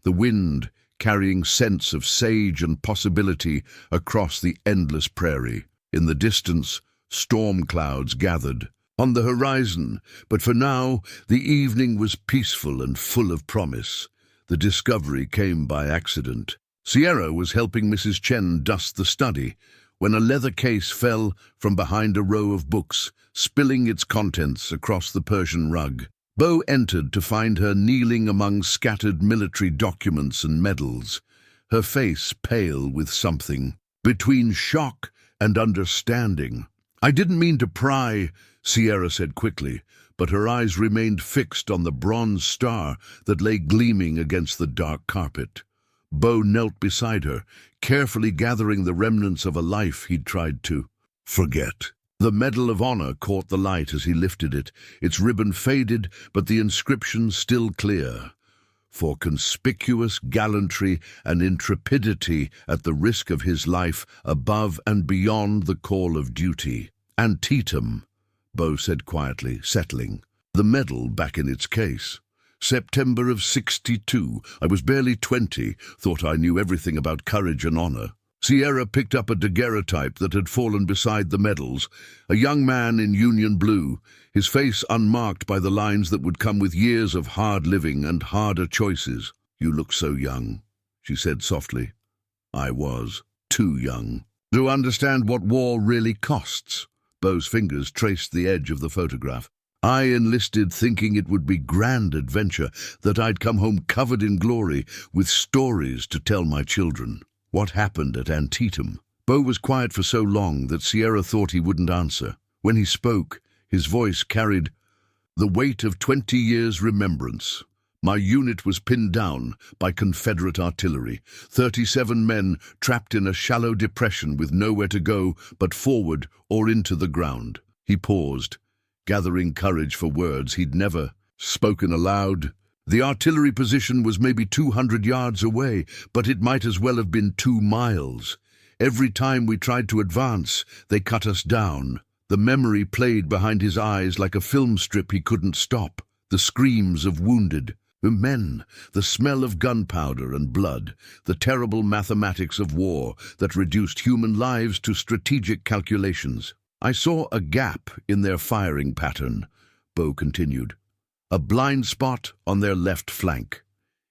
the wind carrying scents of sage and possibility across the endless prairie. In the distance, storm clouds gathered on the horizon, but for now, the evening was peaceful and full of promise. The discovery came by accident. Sierra was helping Mrs. Chen dust the study when a leather case fell from behind a row of books, spilling its contents across the Persian rug. Beau entered to find her kneeling among scattered military documents and medals, her face pale with something between shock and understanding. "I didn't mean to pry," Sierra said quickly, but her eyes remained fixed on the bronze star that lay gleaming against the dark carpet. Beau knelt beside her, carefully gathering the remnants of a life he'd tried to forget. The Medal of Honor caught the light as he lifted it, its ribbon faded, but the inscription still clear. "For conspicuous gallantry and intrepidity at the risk of his life above and beyond the call of duty. Antietam," Beau said quietly, settling the medal back in its case. "September of '62. I was barely 20, thought I knew everything about courage and honor." Sierra picked up a daguerreotype that had fallen beside the medals, a young man in Union blue, his face unmarked by the lines that would come with years of hard living and harder choices. "You look so young," she said softly. "I was too young to understand what war really costs." Beau's fingers traced the edge of the photograph. "I enlisted thinking it would be grand adventure, that I'd come home covered in glory, with stories to tell my children." "What happened at Antietam?" Beau was quiet for so long that Sierra thought he wouldn't answer. When he spoke, his voice carried the weight of 20 years' remembrance. "My unit was pinned down by Confederate artillery, 37 men trapped in a shallow depression with nowhere to go but forward or into the ground." He paused, gathering courage for words he'd never spoken aloud. The artillery position was maybe 200 yards away, but it might as well have been 2 miles. Every time we tried to advance, they cut us down. The memory played behind his eyes like a film strip he couldn't stop. The screams of wounded men, the smell of gunpowder and blood, the terrible mathematics of war that reduced human lives to strategic calculations. I saw a gap in their firing pattern, Bo continued. A blind spot on their left flank.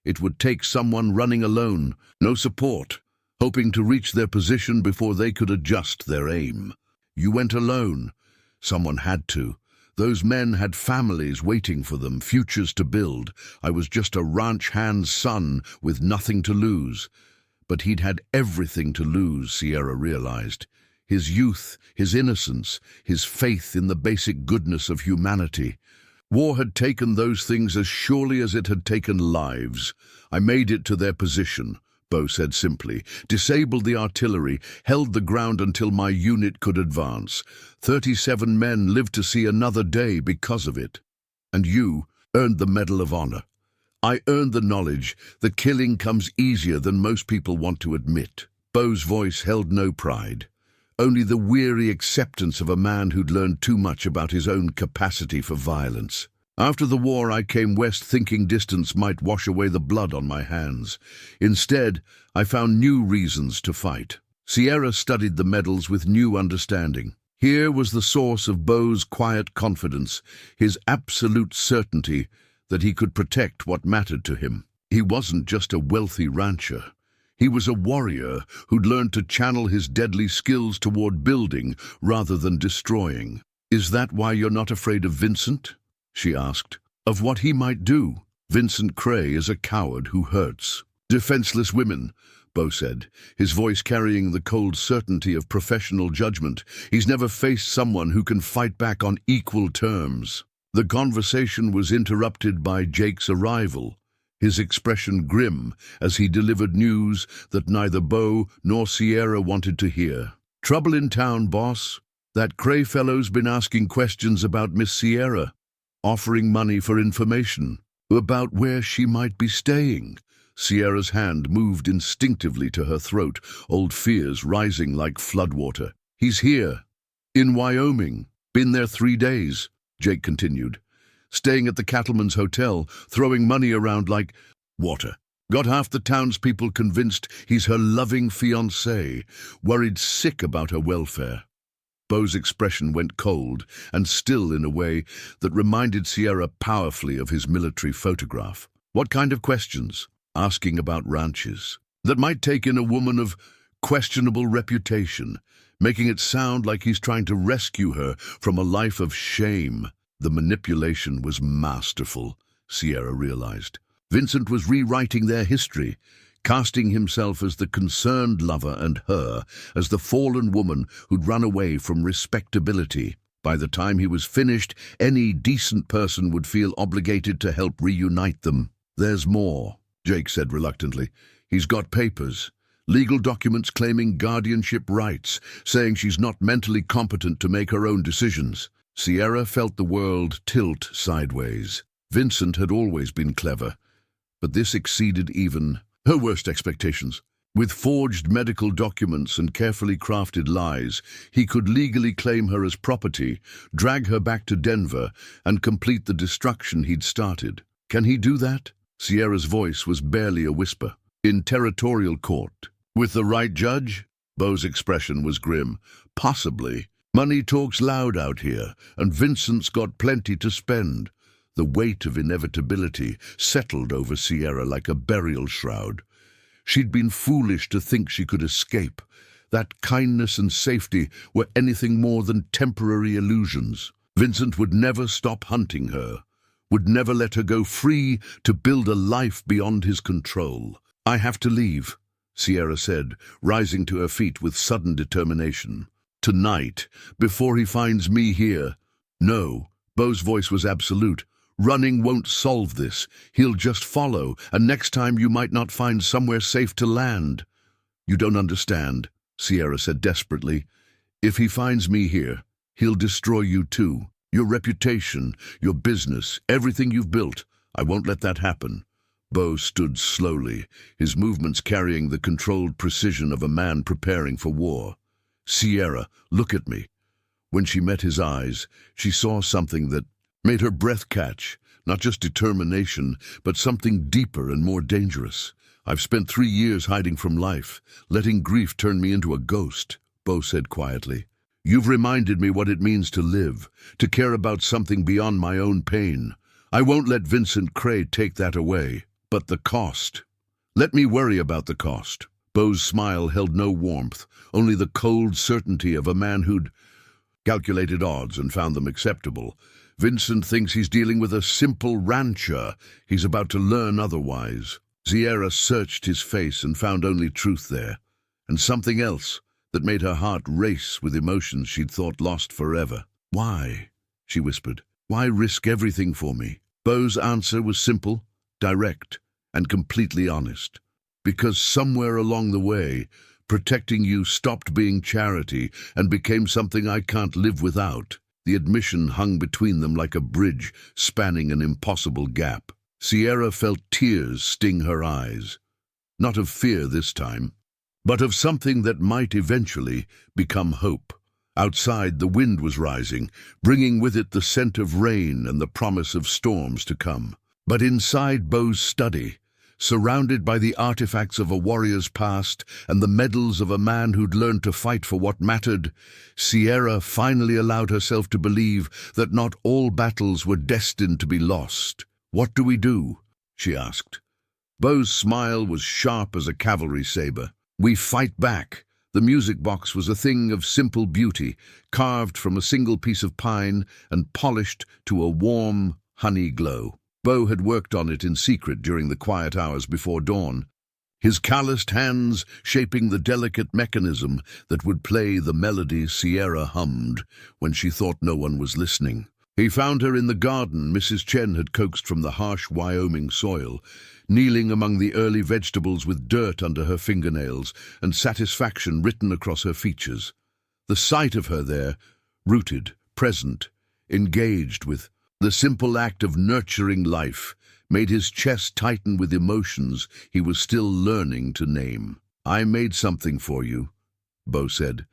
It would take someone running alone, no support, hoping to reach their position before they could adjust their aim. You went alone. Someone had to. Those men had families waiting for them, futures to build. I was just a ranch hand's son with nothing to lose. But he'd had everything to lose, Sierra realized. His youth, his innocence, his faith in the basic goodness of humanity. War had taken those things as surely as it had taken lives. I made it to their position, Bo said simply, disabled the artillery, held the ground until my unit could advance. 37 men lived to see another day because of it. And you earned the Medal of Honor. I earned the knowledge that killing comes easier than most people want to admit. Bo's voice held no pride, only the weary acceptance of a man who'd learned too much about his own capacity for violence. After the war, I came west thinking distance might wash away the blood on my hands. Instead, I found new reasons to fight. Sierra studied the medals with new understanding. Here was the source of Bo's quiet confidence, his absolute certainty that he could protect what mattered to him. He wasn't just a wealthy rancher. He was a warrior who'd learned to channel his deadly skills toward building rather than destroying. "Is that why you're not afraid of Vincent?" she asked. "Of what he might do? Vincent Cray is a coward who hurts defenseless women," Bo said, his voice carrying the cold certainty of professional judgment. "He's never faced someone who can fight back on equal terms." The conversation was interrupted by Jake's arrival, his expression grim as he delivered news that neither Bo nor Sierra wanted to hear. "Trouble in town, boss. That Cray fellow's been asking questions about Miss Sierra, offering money for information about where she might be staying." Sierra's hand moved instinctively to her throat, old fears rising like floodwater. "He's here, in Wyoming. Been there 3 days, Jake continued. "Staying at the cattleman's hotel, throwing money around like water. Got half the townspeople convinced he's her loving fiancé, worried sick about her welfare." Bo's expression went cold and still in a way that reminded Sierra powerfully of his military photograph. "What kind of questions?" "Asking about ranches. That might take in a woman of questionable reputation, making it sound like he's trying to rescue her from a life of shame." The manipulation was masterful, Sierra realized. Vincent was rewriting their history, casting himself as the concerned lover and her as the fallen woman who'd run away from respectability. By the time he was finished, any decent person would feel obligated to help reunite them. "There's more," Jake said reluctantly. "He's got papers, legal documents claiming guardianship rights, saying she's not mentally competent to make her own decisions." Sierra felt the world tilt sideways. Vincent had always been clever, but this exceeded even her worst expectations. With forged medical documents and carefully crafted lies, he could legally claim her as property, drag her back to Denver, and complete the destruction he'd started. Can he do that? Sierra's voice was barely a whisper. "In territorial court. With the right judge?" Bo's expression was grim. "Possibly. Money talks loud out here, and Vincent's got plenty to spend." The weight of inevitability settled over Sierra like a burial shroud. She'd been foolish to think she could escape, that kindness and safety were anything more than temporary illusions. Vincent would never stop hunting her, would never let her go free to build a life beyond his control. "I have to leave," Sierra said, rising to her feet with sudden determination. "Tonight, before he finds me here." "No," Bo's voice was absolute. "Running won't solve this. He'll just follow, and next time you might not find somewhere safe to land." "You don't understand," Sierra said desperately. "If he finds me here, he'll destroy you too." Your reputation, your business, everything you've built. I won't let that happen." Beau stood slowly, his movements carrying the controlled precision of a man preparing for war. "Sierra, look at me." When she met his eyes, she saw something that made her breath catch, not just determination, but something deeper and more dangerous. "I've spent 3 years hiding from life, letting grief turn me into a ghost," Beau said quietly. "You've reminded me what it means to live, to care about something beyond my own pain. I won't let Vincent Cray take that away. But the cost. Let me worry about the cost." Beau's smile held no warmth, only the cold certainty of a man who'd calculated odds and found them acceptable. "Vincent thinks he's dealing with a simple rancher. He's about to learn otherwise." Sierra searched his face and found only truth there, and something else that made her heart race with emotions she'd thought lost forever. "Why?" she whispered. "Why risk everything for me?" Beau's answer was simple, direct, and completely honest. "Because somewhere along the way, protecting you stopped being charity and became something I can't live without." The admission hung between them like a bridge spanning an impossible gap. Sierra felt tears sting her eyes. Not of fear this time, but of something that might eventually become hope. Outside, the wind was rising, bringing with it the scent of rain and the promise of storms to come. But inside Beau's study, surrounded by the artifacts of a warrior's past and the medals of a man who'd learned to fight for what mattered, Sierra finally allowed herself to believe that not all battles were destined to be lost. "What do we do?" she asked. Beau's smile was sharp as a cavalry saber. "We fight back." The music box was a thing of simple beauty, carved from a single piece of pine and polished to a warm, honey glow. Beau had worked on it in secret during the quiet hours before dawn, his calloused hands shaping the delicate mechanism that would play the melody Sierra hummed when she thought no one was listening. He found her in the garden Mrs. Chen had coaxed from the harsh Wyoming soil, kneeling among the early vegetables with dirt under her fingernails and satisfaction written across her features. The sight of her there, rooted, present, engaged with the simple act of nurturing life, made his chest tighten with emotions he was still learning to name. "I made something for you," Beau said,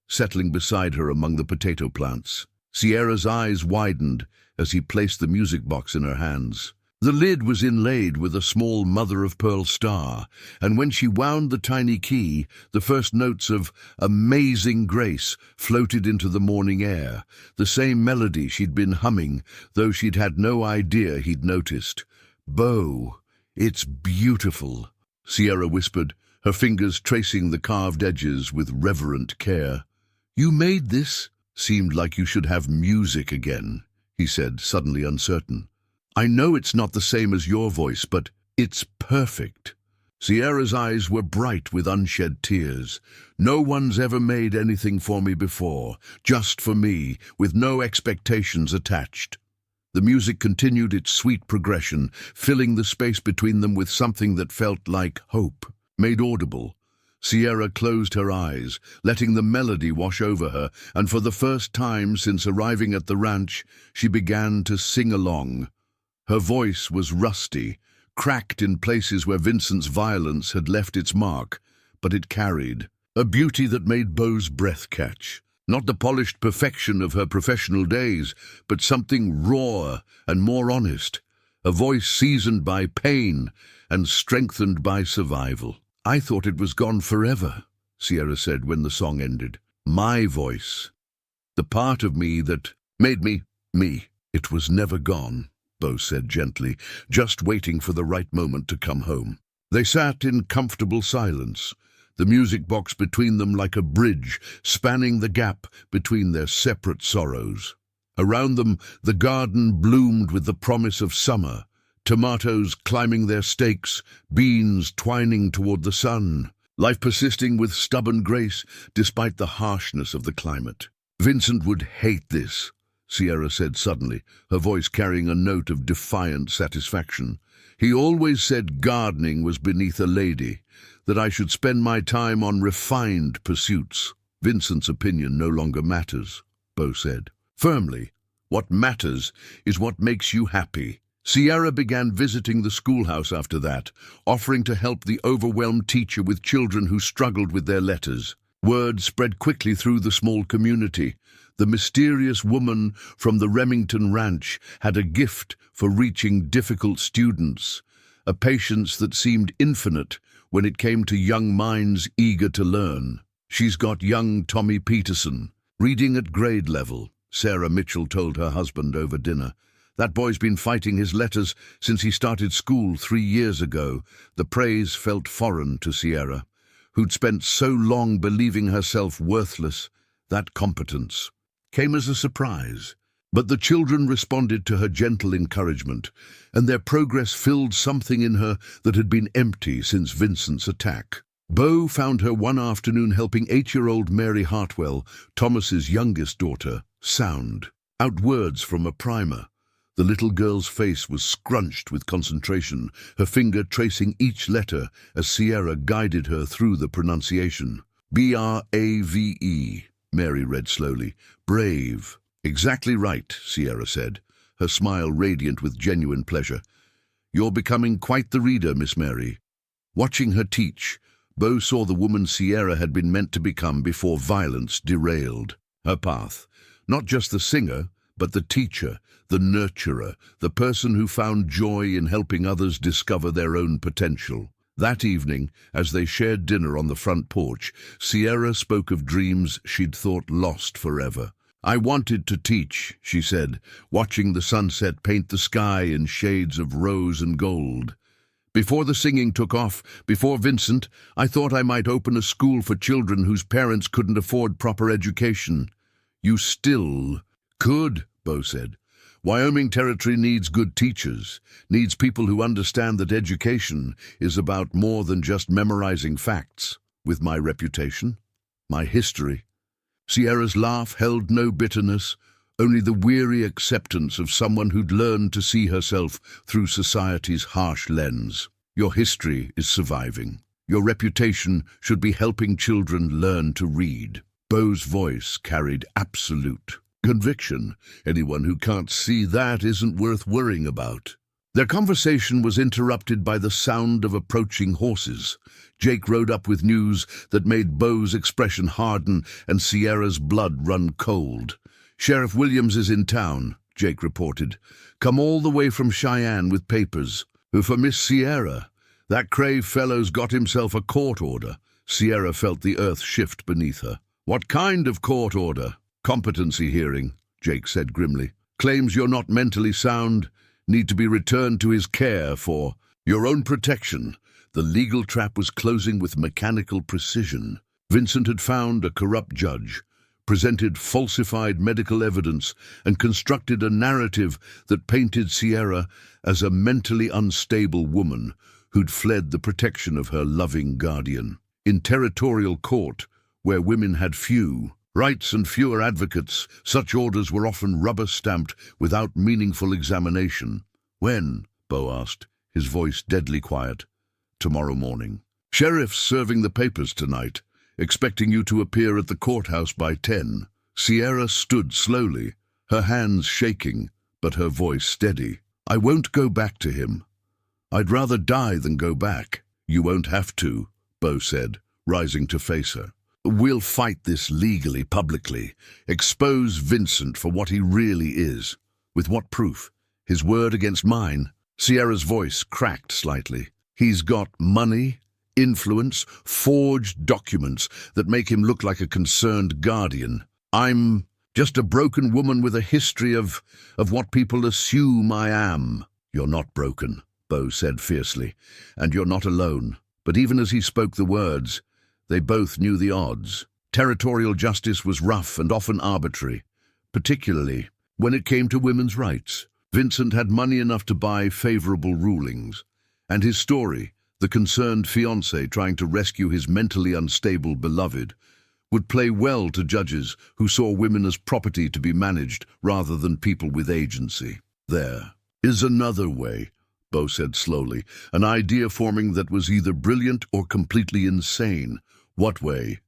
settling beside her among the potato plants. Sierra's eyes widened as he placed the music box in her hands. The lid was inlaid with a small mother-of-pearl star, and when she wound the tiny key, the first notes of "Amazing Grace" floated into the morning air, the same melody she'd been humming, though she'd had no idea he'd noticed. "Beau, it's beautiful," Sierra whispered, her fingers tracing the carved edges with reverent care. "You made this?" "Seemed like you should have music again," he said, suddenly uncertain. "I know it's not the same as your voice, but it's perfect." Sierra's eyes were bright with unshed tears. "No one's ever made anything for me before, just for me, with no expectations attached." The music continued its sweet progression, filling the space between them with something that felt like hope, made audible. Sierra closed her eyes, letting the melody wash over her, and for the first time since arriving at the ranch, she began to sing along. Her voice was rusty, cracked in places where Vincent's violence had left its mark, but it carried a beauty that made Beau's breath catch. Not the polished perfection of her professional days, but something raw and more honest, a voice seasoned by pain and strengthened by survival. "I thought it was gone forever," Sierra said when the song ended. "My voice, the part of me that made me, me. It was never gone," Beau said gently, just waiting for the right moment to come home. They sat in comfortable silence, the music box between them like a bridge spanning the gap between their separate sorrows. Around them, the garden bloomed with the promise of summer, tomatoes climbing their stakes, beans twining toward the sun, life persisting with stubborn grace despite the harshness of the climate. "Vincent would hate this," Sierra said suddenly, her voice carrying a note of defiant satisfaction. "He always said gardening was beneath a lady, that I should spend my time on refined pursuits." "Vincent's opinion no longer matters," Beau said, firmly, What matters is what makes you happy. Sierra began visiting the schoolhouse after that, offering to help the overwhelmed teacher with children who struggled with their letters. Word spread quickly through the small community. The mysterious woman from the Remington ranch had a gift for reaching difficult students, a patience that seemed infinite when it came to young minds eager to learn. She's got young Tommy Peterson, reading at grade level, Sarah Mitchell told her husband over dinner. That boy's been fighting his letters since he started school 3 years ago. The praise felt foreign to Sierra, who'd spent so long believing herself worthless. That competence came as a surprise. But the children responded to her gentle encouragement, and their progress filled something in her that had been empty since Vincent's attack. Beau found her one afternoon helping 8-year-old Mary Hartwell, Thomas's youngest daughter, sound out words from a primer. The little girl's face was scrunched with concentration, her finger tracing each letter as Sierra guided her through the pronunciation. B-R-A-V-E, Mary read slowly. Brave. Exactly right, Sierra said, her smile radiant with genuine pleasure. You're becoming quite the reader, Miss Mary. Watching her teach, Beau saw the woman Sierra had been meant to become before violence derailed her path. Not just the singer, but the teacher, the nurturer, the person who found joy in helping others discover their own potential. That evening, as they shared dinner on the front porch, Sierra spoke of dreams she'd thought lost forever. I wanted to teach, she said, watching the sunset paint the sky in shades of rose and gold. Before the singing took off, before Vincent, I thought I might open a school for children whose parents couldn't afford proper education. You still could, Beau said. Wyoming territory needs good teachers, needs people who understand that education is about more than just memorizing facts. With my reputation, my history. Sierra's laugh held no bitterness, only the weary acceptance of someone who'd learned to see herself through society's harsh lens. Your history is surviving. Your reputation should be helping children learn to read. Beau's voice carried absolute conviction. Anyone who can't see that isn't worth worrying about. Their conversation was interrupted by the sound of approaching horses. Jake rode up with news that made Beau's expression harden and Sierra's blood run cold. Sheriff Williams is in town, Jake reported. Come all the way from Cheyenne with papers. For Miss Sierra. That Cray fellow's got himself a court order. Sierra felt the earth shift beneath her. What kind of court order? Competency hearing, Jake said grimly. Claims you're not mentally sound, need to be returned to his care for your own protection. The legal trap was closing with mechanical precision. Vincent had found a corrupt judge, presented falsified medical evidence, and constructed a narrative that painted Sierra as a mentally unstable woman who'd fled the protection of her loving guardian. In territorial court, where women had few rights and fewer advocates, such orders were often rubber-stamped without meaningful examination. When? Beau asked, his voice deadly quiet. Tomorrow morning. Sheriff's serving the papers tonight, expecting you to appear at the courthouse by 10. Sierra stood slowly, her hands shaking, but her voice steady. I won't go back to him. I'd rather die than go back. You won't have to, Beau said, rising to face her. We'll fight this legally, publicly. Expose Vincent for what he really is. With what proof? His word against mine? Sierra's voice cracked slightly. He's got money, influence, forged documents that make him look like a concerned guardian. I'm just a broken woman with a history of what people assume I am. You're not broken, Beau said fiercely, and you're not alone. But even as he spoke the words, they both knew the odds. Territorial justice was rough and often arbitrary, particularly when it came to women's rights. Vincent had money enough to buy favorable rulings, and his story, the concerned fiancé trying to rescue his mentally unstable beloved, would play well to judges who saw women as property to be managed rather than people with agency. There is another way, Beau said slowly, an idea forming that was either brilliant or completely insane. What way?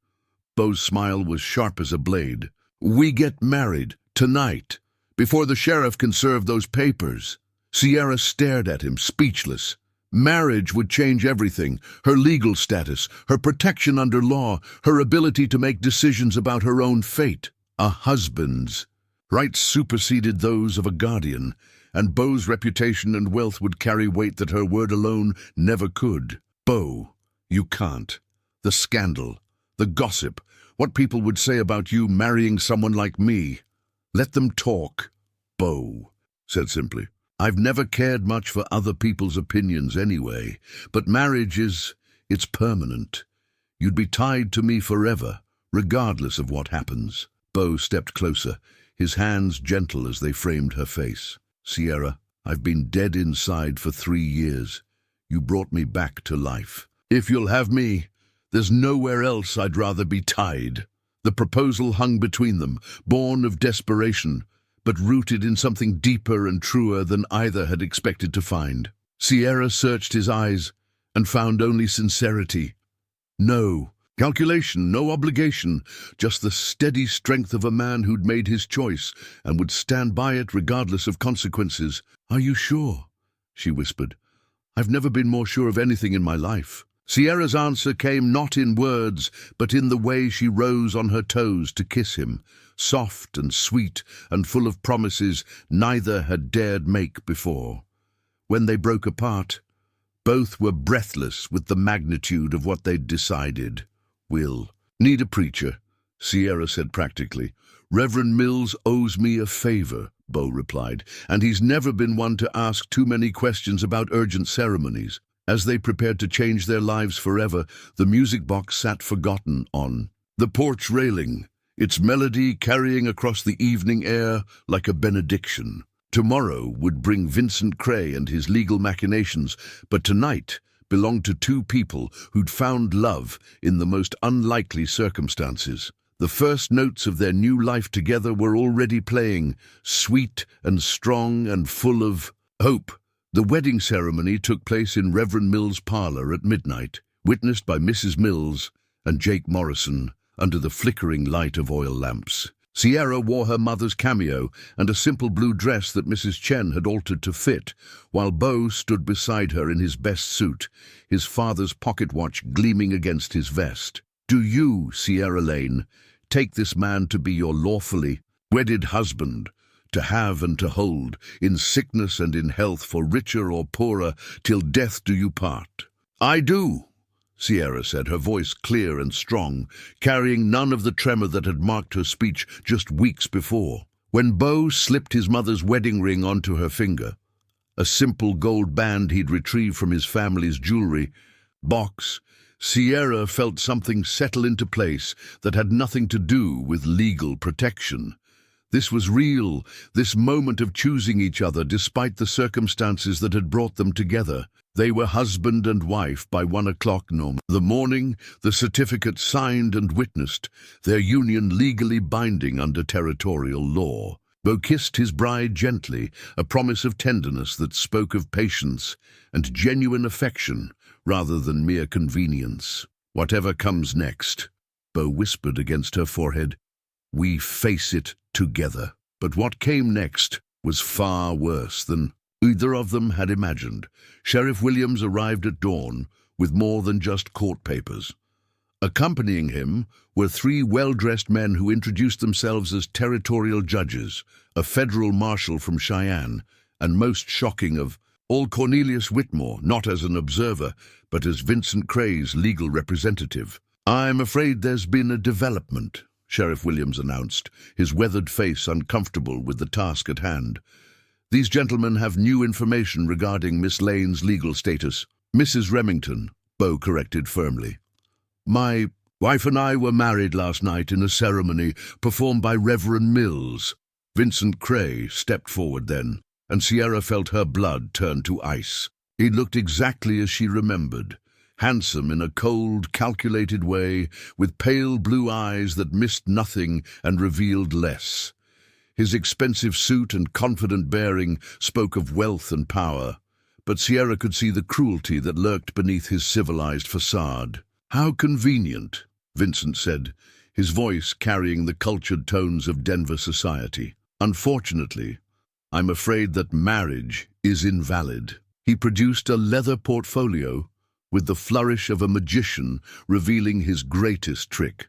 Beau's smile was sharp as a blade. We get married tonight. before the sheriff can serve those papers." Sierra stared at him, speechless. Marriage would change everything: her legal status, her protection under law, her ability to make decisions about her own fate. A husband's rights superseded those of a guardian, and Beau's reputation and wealth would carry weight that her word alone never could. "Beau, you can't. The scandal, the gossip, what people would say about you marrying someone like me." "Let them talk," Beau said simply. "I've never cared much for other people's opinions anyway, but marriage it's permanent. You'd be tied to me forever, regardless of what happens." Beau stepped closer, his hands gentle as they framed her face. "Sierra, I've been dead inside for 3 years. You brought me back to life. If you'll have me, there's nowhere else I'd rather be tied." The proposal hung between them, born of desperation, but rooted in something deeper and truer than either had expected to find. Sierra searched his eyes and found only sincerity. No calculation, no obligation, just the steady strength of a man who'd made his choice and would stand by it regardless of consequences. "Are you sure?" she whispered. "I've never been more sure of anything in my life." Sierra's answer came not in words, but in the way she rose on her toes to kiss him, soft and sweet and full of promises neither had dared make before. When they broke apart, both were breathless with the magnitude of what they'd decided. "We'll need a preacher," Sierra said practically. "Reverend Mills owes me a favor," Beau replied, "and he's never been one to ask too many questions about urgent ceremonies." As they prepared to change their lives forever, the music box sat forgotten on the porch railing, its melody carrying across the evening air like a benediction. Tomorrow would bring Vincent Cray and his legal machinations, but tonight belonged to two people who'd found love in the most unlikely circumstances. The first notes of their new life together were already playing, sweet and strong and full of hope. The wedding ceremony took place in Reverend Mills' parlor at midnight, witnessed by Mrs. Mills and Jake Morrison under the flickering light of oil lamps. Sierra wore her mother's cameo and a simple blue dress that Mrs. Chen had altered to fit, while Beau stood beside her in his best suit, his father's pocket watch gleaming against his vest. "Do you, Sierra Lane, take this man to be your lawfully wedded husband, to have and to hold, in sickness and in health, for richer or poorer, till death do you part?" "I do," Sierra said, her voice clear and strong, carrying none of the tremor that had marked her speech just weeks before. When Beau slipped his mother's wedding ring onto her finger, a simple gold band he'd retrieved from his family's jewelry box, Sierra felt something settle into place that had nothing to do with legal protection. This was real, this moment of choosing each other despite the circumstances that had brought them together. They were husband and wife by 1 o'clock the morning, the certificate signed and witnessed, their union legally binding under territorial law. Beau kissed his bride gently, a promise of tenderness that spoke of patience and genuine affection rather than mere convenience. "Whatever comes next," Beau whispered against her forehead, "we face it together." But what came next was far worse than either of them had imagined. Sheriff Williams arrived at dawn with more than just court papers. Accompanying him were 3 well-dressed men who introduced themselves as territorial judges, a federal marshal from Cheyenne, and most shocking of all, Cornelius Whitmore, not as an observer, but as Vincent Cray's legal representative. "I'm afraid there's been a development," Sheriff Williams announced, his weathered face uncomfortable with the task at hand. "These gentlemen have new information regarding Miss Lane's legal status." "Mrs. Remington," Beau corrected firmly. "My wife and I were married last night in a ceremony performed by Reverend Mills." Vincent Cray stepped forward then, and Sierra felt her blood turn to ice. He looked exactly as she remembered, handsome in a cold, calculated way, with pale blue eyes that missed nothing and revealed less. His expensive suit and confident bearing spoke of wealth and power, but Sierra could see the cruelty that lurked beneath his civilized facade. "How convenient," Vincent said, his voice carrying the cultured tones of Denver society. Unfortunately, I'm afraid that marriage is invalid. He produced a leather portfolio with the flourish of a magician revealing his greatest trick.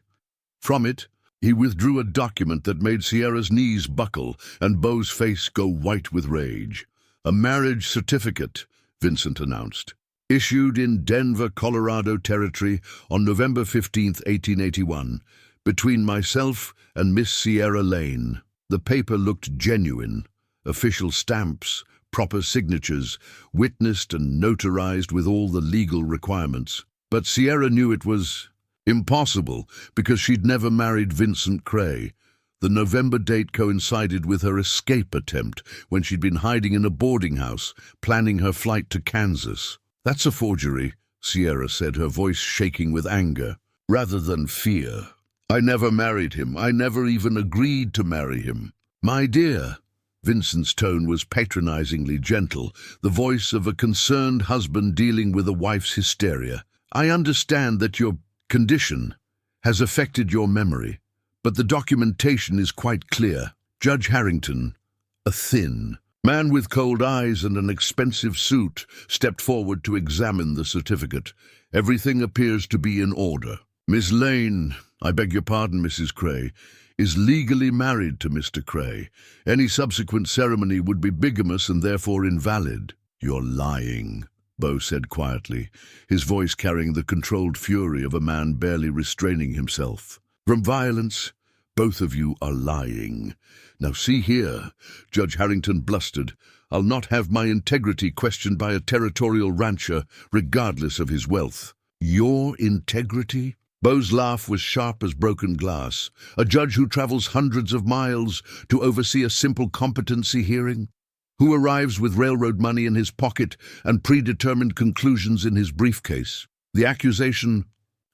From it, he withdrew a document that made Sierra's knees buckle and Beau's face go white with rage. A marriage certificate, Vincent announced, issued in Denver, Colorado territory on November 15, 1881, between myself and Miss Sierra Lane. The paper looked genuine. Official stamps, proper signatures, witnessed and notarized with all the legal requirements. But Sierra knew it was impossible because she'd never married Vincent Cray. The November date coincided with her escape attempt when she'd been hiding in a boarding house, planning her flight to Kansas. "That's a forgery," Sierra said, her voice shaking with anger, rather than fear. "I never married him. I never even agreed to marry him." "My dear," Vincent's tone was patronizingly gentle, the voice of a concerned husband dealing with a wife's hysteria. "I understand that your condition has affected your memory, but the documentation is quite clear. Judge Harrington, a thin man with cold eyes and an expensive suit, stepped forward to examine the certificate. Everything appears to be in order. Miss Lane, I beg your pardon, Mrs. Cray, is legally married to Mr. Cray. Any subsequent ceremony would be bigamous and therefore invalid." "You're lying," Beau said quietly, his voice carrying the controlled fury of a man barely restraining himself. "From violence, both of you are lying. Now see here," Judge Harrington blustered, "I'll not have my integrity questioned by a territorial rancher, regardless of his wealth." "Your integrity?" Beau's laugh was sharp as broken glass. "A judge who travels hundreds of miles to oversee a simple competency hearing? Who arrives with railroad money in his pocket and predetermined conclusions in his briefcase?" The accusation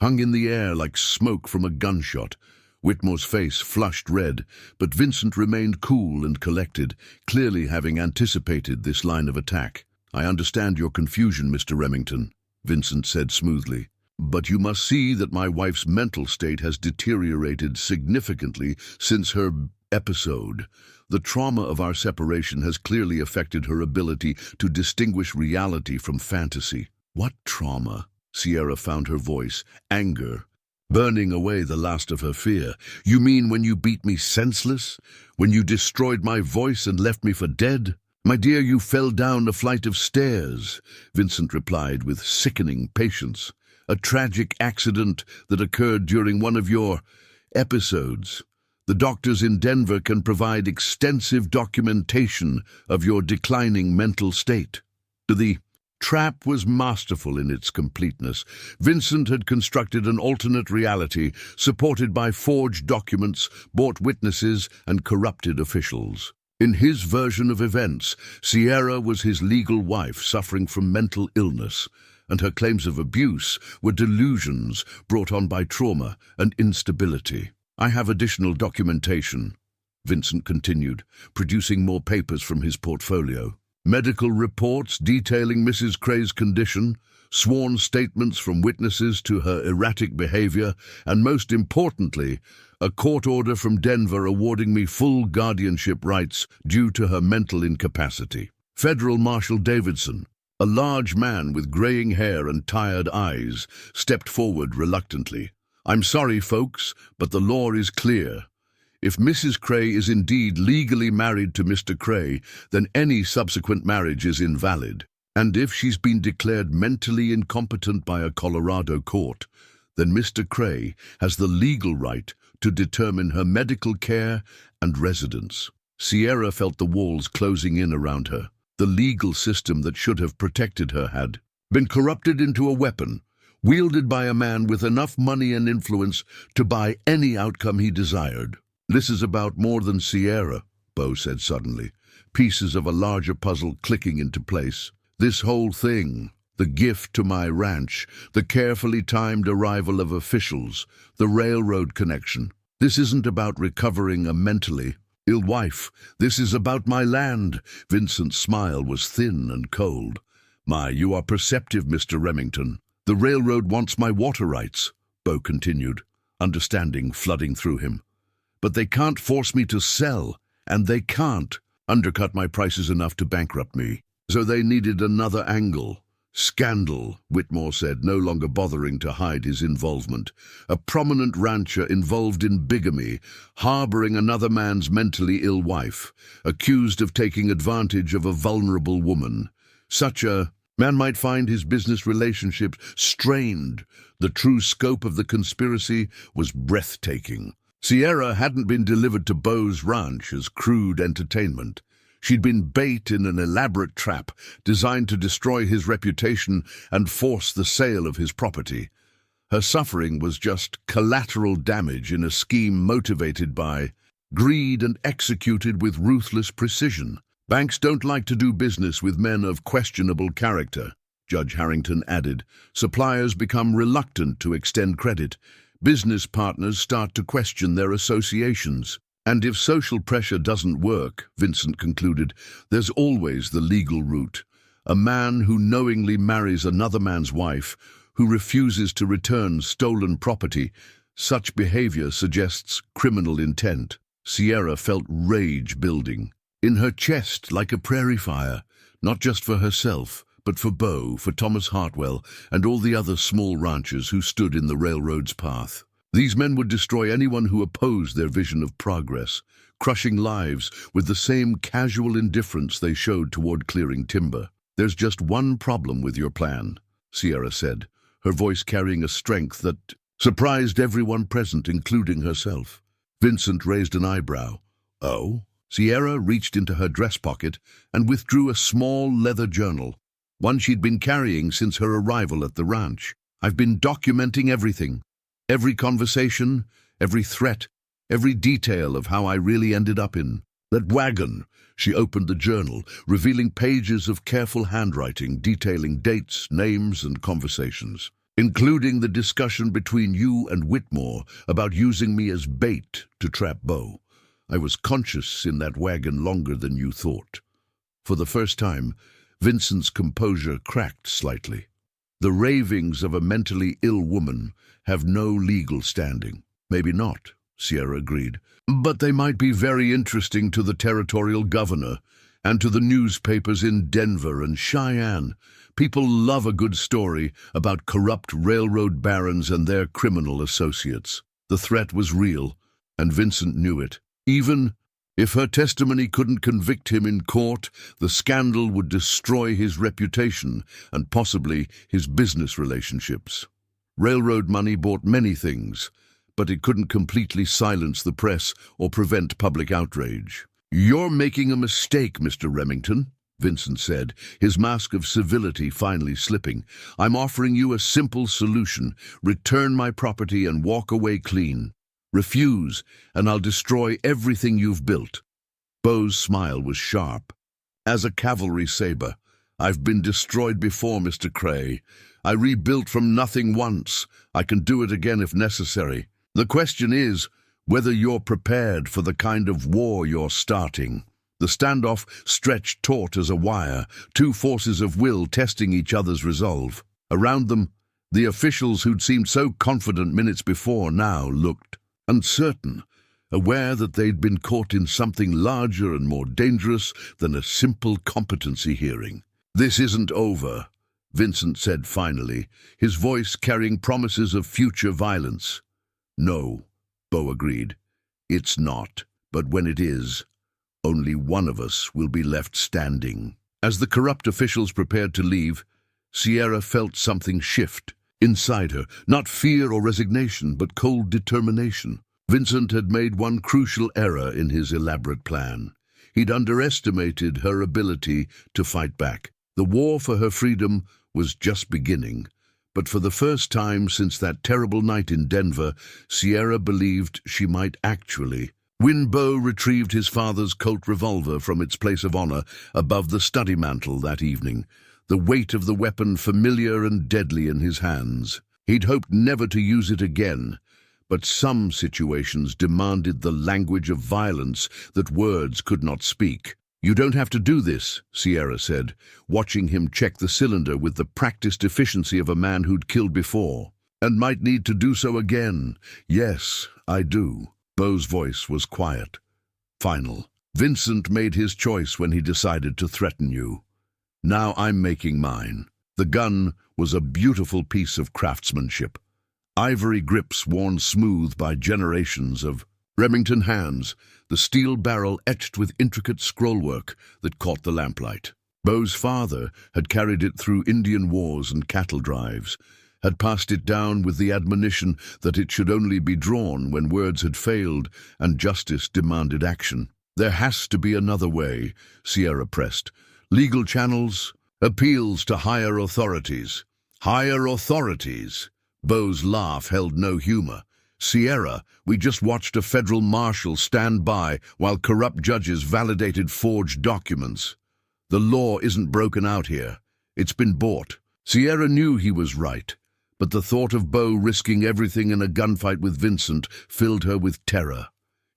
hung in the air like smoke from a gunshot. Whitmore's face flushed red, but Vincent remained cool and collected, clearly having anticipated this line of attack. "I understand your confusion, Mr. Remington," Vincent said smoothly. "But you must see that my wife's mental state has deteriorated significantly since her episode. The trauma of our separation has clearly affected her ability to distinguish reality from fantasy." "What trauma?" Sierra found her voice, anger, burning away the last of her fear. "You mean when you beat me senseless? When you destroyed my voice and left me for dead?" "My dear, you fell down a flight of stairs," Vincent replied with sickening patience. "A tragic accident that occurred during one of your episodes. The doctors in Denver can provide extensive documentation of your declining mental state." The trap was masterful in its completeness. Vincent had constructed an alternate reality supported by forged documents, bought witnesses, and corrupted officials. In his version of events, Sierra was his legal wife suffering from mental illness, and her claims of abuse were delusions brought on by trauma and instability. "I have additional documentation," Vincent continued, producing more papers from his portfolio. "Medical reports detailing Mrs. Cray's condition, sworn statements from witnesses to her erratic behavior, and most importantly, a court order from Denver awarding me full guardianship rights due to her mental incapacity." Federal Marshal Davidson, a large man with graying hair and tired eyes, stepped forward reluctantly. "I'm sorry, folks, but the law is clear. If Mrs. Cray is indeed legally married to Mr. Cray, then any subsequent marriage is invalid. And if she's been declared mentally incompetent by a Colorado court, then Mr. Cray has the legal right to determine her medical care and residence." Sierra felt the walls closing in around her. The legal system that should have protected her had been corrupted into a weapon, wielded by a man with enough money and influence to buy any outcome he desired. "This is about more than Sierra," Beau said suddenly, pieces of a larger puzzle clicking into place. "This whole thing, the gift to my ranch, the carefully timed arrival of officials, the railroad connection. This isn't about recovering a mentally ill wife. This is about my land." Vincent's smile was thin and cold. "My, you are perceptive, Mr. Remington. The railroad wants my water rights," Beau continued, understanding flooding through him. "But they can't force me to sell And they can't undercut my prices enough to bankrupt me. So they needed another angle. Scandal, Whitmore said, no longer bothering to hide his involvement. A prominent rancher involved in bigamy, harboring another man's mentally ill wife, accused of taking advantage of a vulnerable woman. Such a man might find his business relationships strained. The true scope of the conspiracy was breathtaking. Sierra hadn't been delivered to Beau's ranch as crude entertainment. She'd been bait in an elaborate trap designed to destroy his reputation and force the sale of his property. Her suffering was just collateral damage in a scheme motivated by greed and executed with ruthless precision. Banks don't like to do business with men of questionable character, Judge Harrington added. Suppliers become reluctant to extend credit. Business partners start to question their associations. And if social pressure doesn't work, Vincent concluded, there's always the legal route. A man who knowingly marries another man's wife, who refuses to return stolen property, such behavior suggests criminal intent. Sierra felt rage building in her chest like a prairie fire, not just for herself, but for Beau, for Thomas Hartwell, and all the other small ranchers who stood in the railroad's path. These men would destroy anyone who opposed their vision of progress, crushing lives with the same casual indifference they showed toward clearing timber. There's just one problem with your plan, Sierra said, her voice carrying a strength that surprised everyone present, including herself. Vincent raised an eyebrow. Oh? Sierra reached into her dress pocket and withdrew a small leather journal, one she'd been carrying since her arrival at the ranch. I've been documenting everything. Every conversation, every threat, every detail of how I really ended up in that wagon. She opened the journal, revealing pages of careful handwriting detailing dates, names, and conversations, including the discussion between you and Whitmore about using me as bait to trap Beau. I was conscious in that wagon longer than you thought. For the first time, Vincent's composure cracked slightly. The ravings of a mentally ill woman have no legal standing. Maybe not, Sierra agreed, but they might be very interesting to the territorial governor and to the newspapers in Denver and Cheyenne. People love a good story about corrupt railroad barons and their criminal associates. The threat was real, and Vincent knew it. Even if her testimony couldn't convict him in court, the scandal would destroy his reputation and possibly his business relationships. Railroad money bought many things, but it couldn't completely silence the press or prevent public outrage. You're making a mistake, Mr. Remington, Vincent said, his mask of civility finally slipping. I'm offering you a simple solution. Return my property and walk away clean. Refuse, and I'll destroy everything you've built. Beau's smile was sharp. As a cavalry saber, I've been destroyed before, Mr. Cray. I rebuilt from nothing once. I can do it again if necessary. The question is whether you're prepared for the kind of war you're starting. The standoff stretched taut as a wire, two forces of will testing each other's resolve. Around them, the officials who'd seemed so confident minutes before now looked uncertain, aware that they'd been caught in something larger and more dangerous than a simple competency hearing. This isn't over, Vincent said finally, his voice carrying promises of future violence. No, Beau agreed. It's not, but when it is, only one of us will be left standing. As the corrupt officials prepared to leave, Sierra felt something shift inside her, not fear or resignation, but cold determination. Vincent had made one crucial error in his elaborate plan. He'd underestimated her ability to fight back. The war for her freedom was just beginning, but for the first time since that terrible night in Denver, Sierra believed she might actually win. Beau retrieved his father's Colt revolver from its place of honor above the study mantel that evening, the weight of the weapon familiar and deadly in his hands. He'd hoped never to use it again, but some situations demanded the language of violence that words could not speak. You don't have to do this, Sierra said, watching him check the cylinder with the practiced efficiency of a man who'd killed before. And might need to do so again. Yes, I do. Beau's voice was quiet, final. Vincent made his choice when he decided to threaten you. Now I'm making mine. The gun was a beautiful piece of craftsmanship. Ivory grips worn smooth by generations of Remington hands, the steel barrel etched with intricate scrollwork that caught the lamplight. Beau's father had carried it through Indian wars and cattle drives, had passed it down with the admonition that it should only be drawn when words had failed and justice demanded action. There has to be another way, Sierra pressed. Legal channels, appeals to higher authorities. Higher authorities? Beau's laugh held no humor. Sierra, we just watched a federal marshal stand by while corrupt judges validated forged documents. The law isn't broken out here. It's been bought. Sierra knew he was right, but the thought of Beau risking everything in a gunfight with Vincent filled her with terror.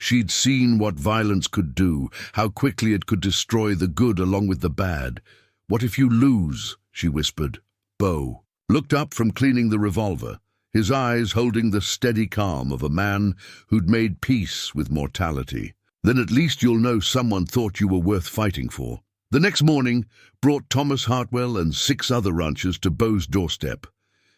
She'd seen what violence could do, how quickly it could destroy the good along with the bad. What if you lose? She whispered. Beau looked up from cleaning the revolver, his eyes holding the steady calm of a man who'd made peace with mortality. Then at least you'll know someone thought you were worth fighting for. The next morning brought Thomas Hartwell and 6 other ranchers to Beau's doorstep,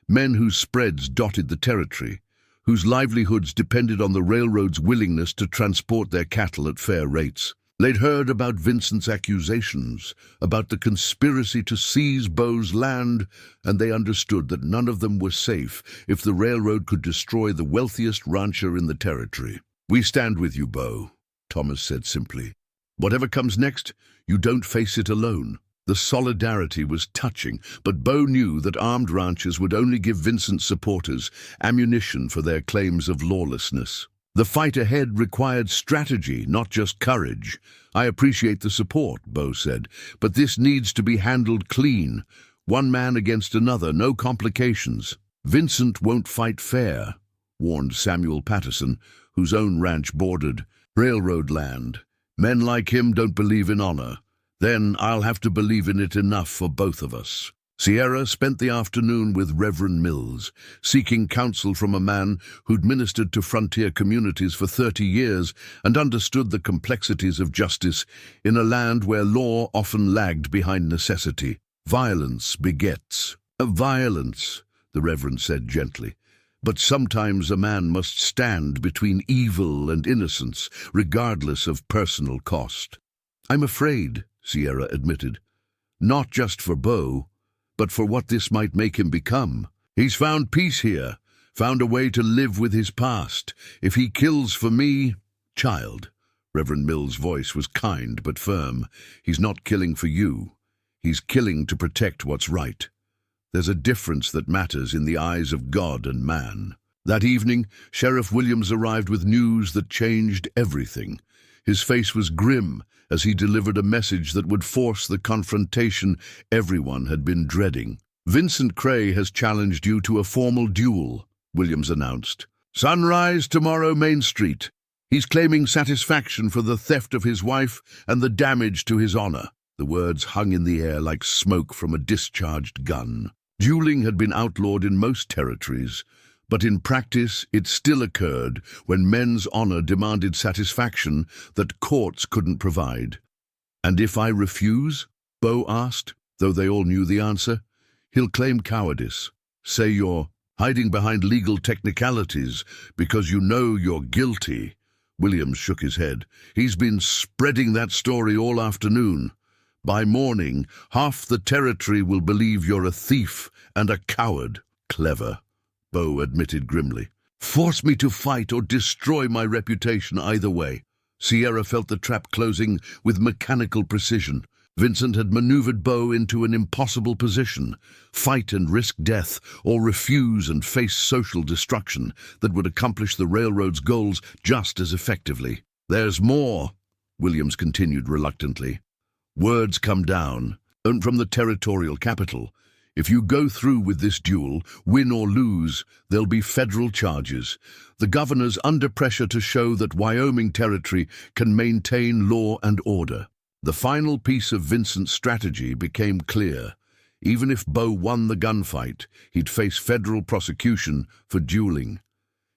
men whose spreads dotted the territory, whose livelihoods depended on the railroad's willingness to transport their cattle at fair rates. They'd heard about Vincent's accusations, about the conspiracy to seize Beau's land, and they understood that none of them were safe if the railroad could destroy the wealthiest rancher in the territory. We stand with you, Beau, Thomas said simply. Whatever comes next, you don't face it alone. The solidarity was touching, but Beau knew that armed ranchers would only give Vincent's supporters ammunition for their claims of lawlessness. The fight ahead required strategy, not just courage. I appreciate the support, Beau said, but this needs to be handled clean. One man against another, no complications. Vincent won't fight fair, warned Samuel Patterson, whose own ranch bordered railroad land. Men like him don't believe in honor. Then I'll have to believe in it enough for both of us. Sierra spent the afternoon with Reverend Mills, seeking counsel from a man who'd ministered to frontier communities for 30 years and understood the complexities of justice in a land where law often lagged behind necessity. Violence begets violence, the Reverend said gently. But sometimes a man must stand between evil and innocence, regardless of personal cost. I'm afraid, Sierra admitted. Not just for Beau, but for what this might make him become. He's found peace here, found a way to live with his past. If he kills for me, child, Reverend Mills' voice was kind but firm, he's not killing for you. He's killing to protect what's right. There's a difference that matters in the eyes of God and man. That evening, Sheriff Williams arrived with news that changed everything. His face was grim as he delivered a message that would force the confrontation everyone had been dreading. Vincent Cray has challenged you to a formal duel, Williams announced. Sunrise tomorrow, Main Street. He's claiming satisfaction for the theft of his wife and the damage to his honor. The words hung in the air like smoke from a discharged gun. Dueling had been outlawed in most territories, but in practice it still occurred when men's honor demanded satisfaction that courts couldn't provide. And if I refuse? Beau asked, though they all knew the answer. He'll claim cowardice. Say you're hiding behind legal technicalities because you know you're guilty. Williams shook his head. He's been spreading that story all afternoon. By morning, half the territory will believe you're a thief and a coward. Clever, Beau admitted grimly. Force me to fight or destroy my reputation either way. Sierra felt the trap closing with mechanical precision. Vincent had maneuvered Beau into an impossible position. Fight and risk death, or refuse and face social destruction that would accomplish the railroad's goals just as effectively. There's more, Williams continued reluctantly. Words come down, and from the territorial capital. If you go through with this duel, win or lose, there'll be federal charges. The governor's under pressure to show that Wyoming territory can maintain law and order. The final piece of Vincent's strategy became clear. Even if Beau won the gunfight, he'd face federal prosecution for dueling.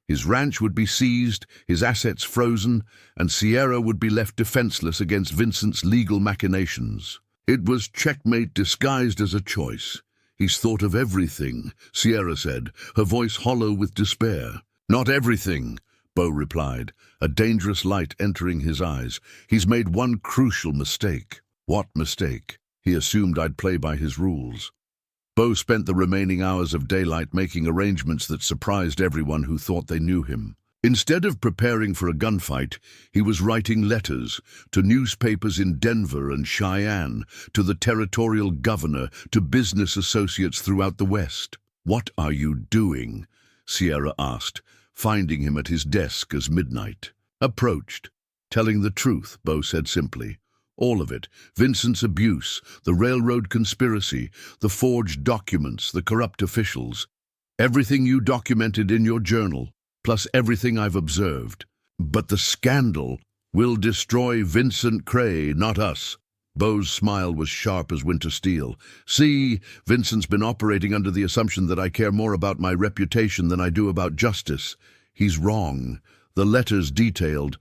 His ranch would be seized, his assets frozen, and Sierra would be left defenseless against Vincent's legal machinations. It was checkmate disguised as a choice. "He's thought of everything," Sierra said, her voice hollow with despair. "Not everything," Beau replied, a dangerous light entering his eyes. "He's made one crucial mistake." "What mistake?" He assumed I'd play by his rules. Beau spent the remaining hours of daylight making arrangements that surprised everyone who thought they knew him. Instead of preparing for a gunfight, he was writing letters to newspapers in Denver and Cheyenne, to the territorial governor, to business associates throughout the West. "What are you doing?" Sierra asked, finding him at his desk as midnight approached. "Telling the truth," Beau said simply. "All of it. Vincent's abuse, the railroad conspiracy, the forged documents, the corrupt officials. Everything you documented in your journal, plus everything I've observed. But the scandal will destroy Vincent Cray, not us." Beau's smile was sharp as winter steel. "See, Vincent's been operating under the assumption that I care more about my reputation than I do about justice. He's wrong. The letters detailed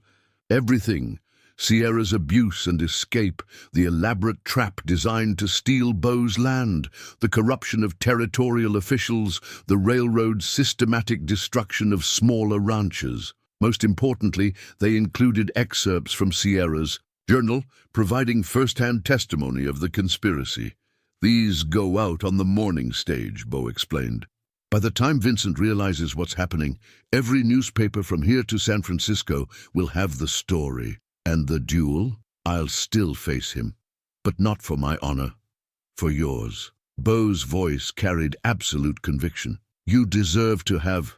everything. Sierra's abuse and escape, the elaborate trap designed to steal Beau's land, the corruption of territorial officials, the railroad's systematic destruction of smaller ranches. Most importantly, they included excerpts from Sierra's journal, providing first-hand testimony of the conspiracy. These go out on the morning stage," Beau explained. "By the time Vincent realizes what's happening, every newspaper from here to San Francisco will have the story. And the duel? I'll still face him. But not for my honor. For yours." Beau's voice carried absolute conviction. "You deserve to have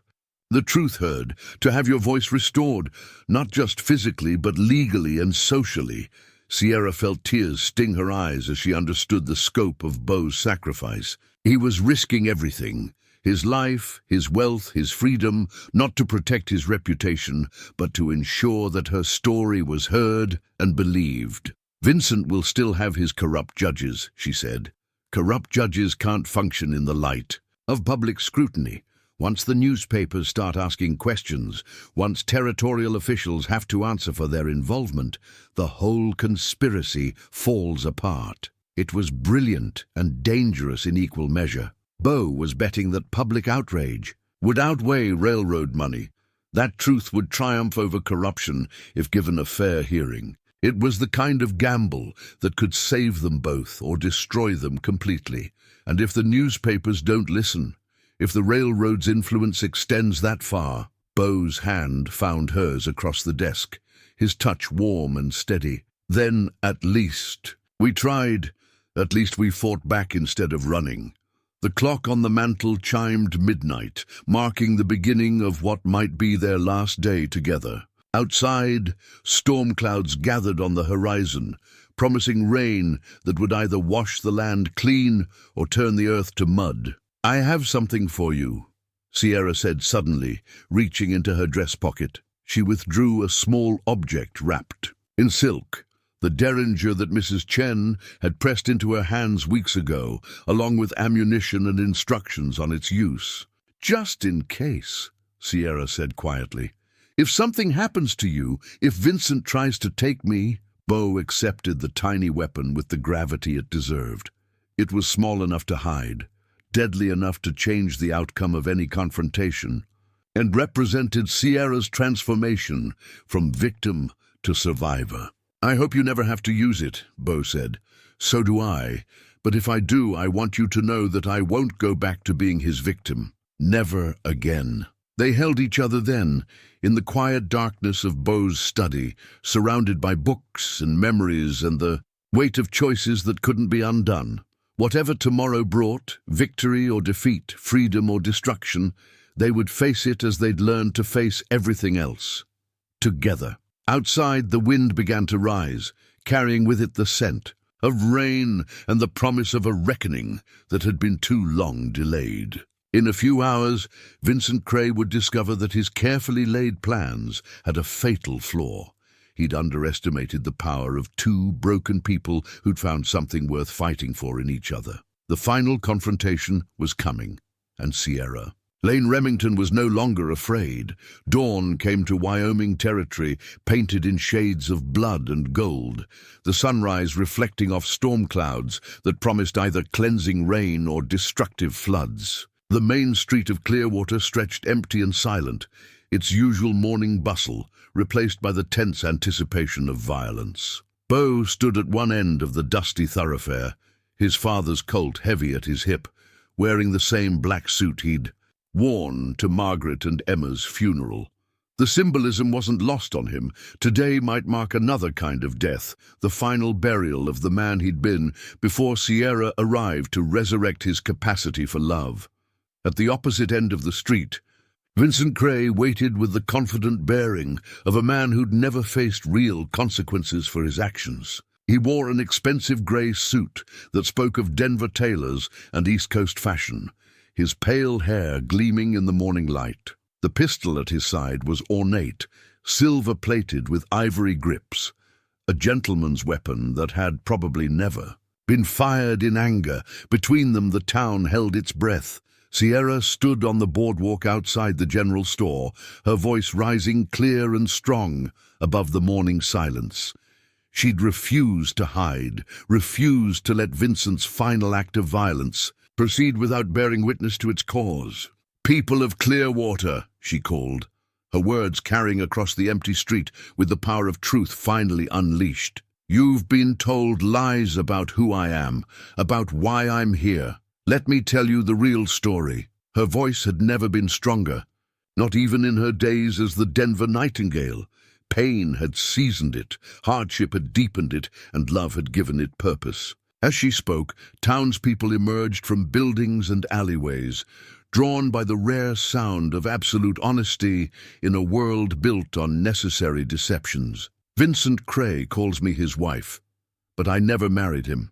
the truth heard, to have your voice restored, not just physically, but legally and socially." Sierra felt tears sting her eyes as she understood the scope of Beau's sacrifice. He was risking everything. His life, his wealth, his freedom, not to protect his reputation, but to ensure that her story was heard and believed. "Vincent will still have his corrupt judges," she said. "Corrupt judges can't function in the light of public scrutiny. Once the newspapers start asking questions, once territorial officials have to answer for their involvement, the whole conspiracy falls apart." It was brilliant and dangerous in equal measure. Beau was betting that public outrage would outweigh railroad money. That truth would triumph over corruption if given a fair hearing. It was the kind of gamble that could save them both or destroy them completely. And if the newspapers don't listen, if the railroad's influence extends that far— Beau's hand found hers across the desk, his touch warm and steady. "Then at least we tried, at least we fought back instead of running." The clock on the mantel chimed midnight, marking the beginning of what might be their last day together. Outside, storm clouds gathered on the horizon, promising rain that would either wash the land clean or turn the earth to mud. "I have something for you," Sierra said suddenly, reaching into her dress pocket. She withdrew a small object wrapped in silk, the derringer that Mrs. Chen had pressed into her hands weeks ago, along with ammunition and instructions on its use. "Just in case," Sierra said quietly. "If something happens to you, if Vincent tries to take me—" Beau accepted the tiny weapon with the gravity it deserved. It was small enough to hide, deadly enough to change the outcome of any confrontation, and represented Sierra's transformation from victim to survivor. "I hope you never have to use it," Beau said. "So do I. But if I do, I want you to know that I won't go back to being his victim. Never again." They held each other then, in the quiet darkness of Beau's study, surrounded by books and memories and the weight of choices that couldn't be undone. Whatever tomorrow brought, victory or defeat, freedom or destruction, they would face it as they'd learned to face everything else. Together. Outside, the wind began to rise, carrying with it the scent of rain and the promise of a reckoning that had been too long delayed. In a few hours, Vincent Cray would discover that his carefully laid plans had a fatal flaw. He'd underestimated the power of two broken people who'd found something worth fighting for in each other. The final confrontation was coming, and Sierra Lane Remington was no longer afraid. Dawn came to Wyoming territory, painted in shades of blood and gold, the sunrise reflecting off storm clouds that promised either cleansing rain or destructive floods. The main street of Clearwater stretched empty and silent, its usual morning bustle replaced by the tense anticipation of violence. Beau stood at one end of the dusty thoroughfare, his father's Colt heavy at his hip, wearing the same black suit he'd worn to Margaret and Emma's funeral. The symbolism wasn't lost on him. Today might mark another kind of death, the final burial of the man he'd been before Sierra arrived to resurrect his capacity for love. At the opposite end of the street, Vincent Cray waited with the confident bearing of a man who'd never faced real consequences for his actions. He wore an expensive grey suit that spoke of Denver tailors and East Coast fashion, his pale hair gleaming in the morning light. The pistol at his side was ornate, silver-plated with ivory grips, a gentleman's weapon that had probably never been fired in anger. Between them the town held its breath. Sierra stood on the boardwalk outside the general store, her voice rising clear and strong above the morning silence. She'd refused to hide, refused to let Vincent's final act of violence proceed without bearing witness to its cause. "People of Clearwater," she called, her words carrying across the empty street with the power of truth finally unleashed. "You've been told lies about who I am, about why I'm here. Let me tell you the real story." Her voice had never been stronger, not even in her days as the Denver Nightingale. Pain had seasoned it, hardship had deepened it, and love had given it purpose. As she spoke, townspeople emerged from buildings and alleyways, drawn by the rare sound of absolute honesty in a world built on necessary deceptions. "Vincent Cray calls me his wife, but I never married him.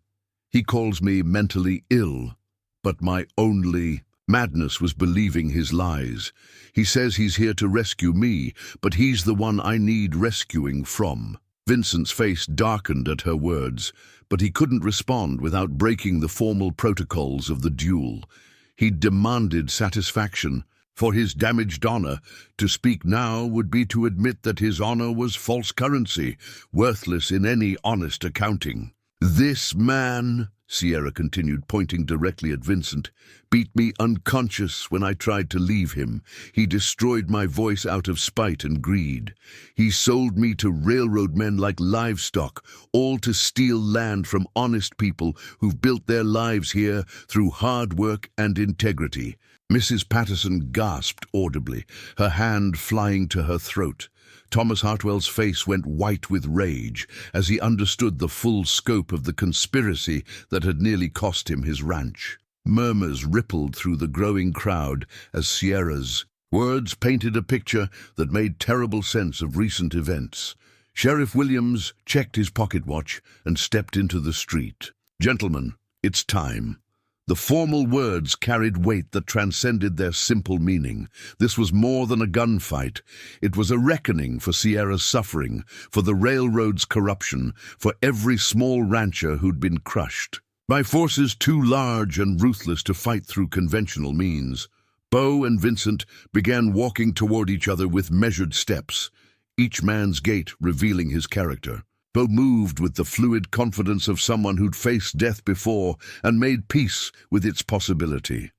He calls me mentally ill, but my only madness was believing his lies. He says he's here to rescue me, but he's the one I need rescuing from." Vincent's face darkened at her words, but he couldn't respond without breaking the formal protocols of the duel. He demanded satisfaction for his damaged honor. To speak now would be to admit that his honor was false currency, worthless in any honest accounting. "This man," Sierra continued, pointing directly at Vincent, "beat me unconscious when I tried to leave him. He destroyed my voice out of spite and greed. He sold me to railroad men like livestock, all to steal land from honest people who've built their lives here through hard work and integrity." Mrs. Patterson gasped audibly, her hand flying to her throat. Thomas Hartwell's face went white with rage as he understood the full scope of the conspiracy that had nearly cost him his ranch. Murmurs rippled through the growing crowd as Sierra's words painted a picture that made terrible sense of recent events. Sheriff Williams checked his pocket watch and stepped into the street. "Gentlemen, it's time." The formal words carried weight that transcended their simple meaning. This was more than a gunfight. It was a reckoning for Sierra's suffering, for the railroad's corruption, for every small rancher who'd been crushed by forces too large and ruthless to fight through conventional means. Beau and Vincent began walking toward each other with measured steps, each man's gait revealing his character. Beau moved with the fluid confidence of someone who'd faced death before and made peace with its possibility.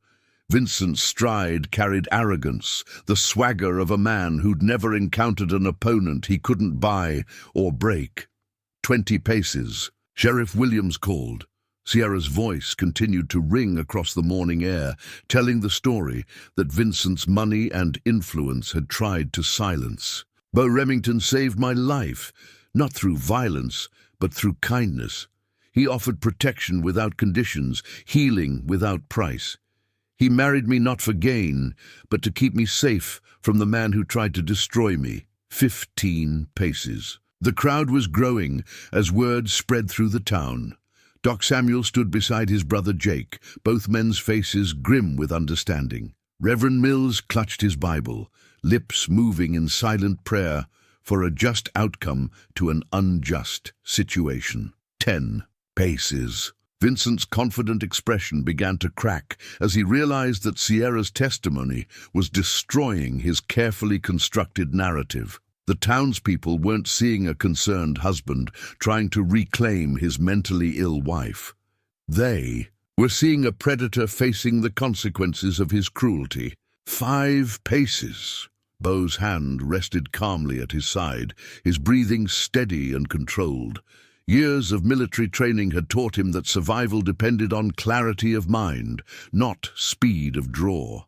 Vincent's stride carried arrogance, the swagger of a man who'd never encountered an opponent he couldn't buy or break. 20 paces. Sheriff Williams called. Sierra's voice continued to ring across the morning air, telling the story that Vincent's money and influence had tried to silence. "Beau Remington saved my life. Not through violence, but through kindness. He offered protection without conditions, healing without price. He married me not for gain, but to keep me safe from the man who tried to destroy me." 15 paces. The crowd was growing as word spread through the town. Doc Samuel stood beside his brother Jake, both men's faces grim with understanding. Reverend Mills clutched his Bible, lips moving in silent prayer for a just outcome to an unjust situation. 10 paces. Vincent's confident expression began to crack as he realized that Sierra's testimony was destroying his carefully constructed narrative. The townspeople weren't seeing a concerned husband trying to reclaim his mentally ill wife. They were seeing a predator facing the consequences of his cruelty. 5 paces. Beau's hand rested calmly at his side, his breathing steady and controlled. Years of military training had taught him that survival depended on clarity of mind, not speed of draw.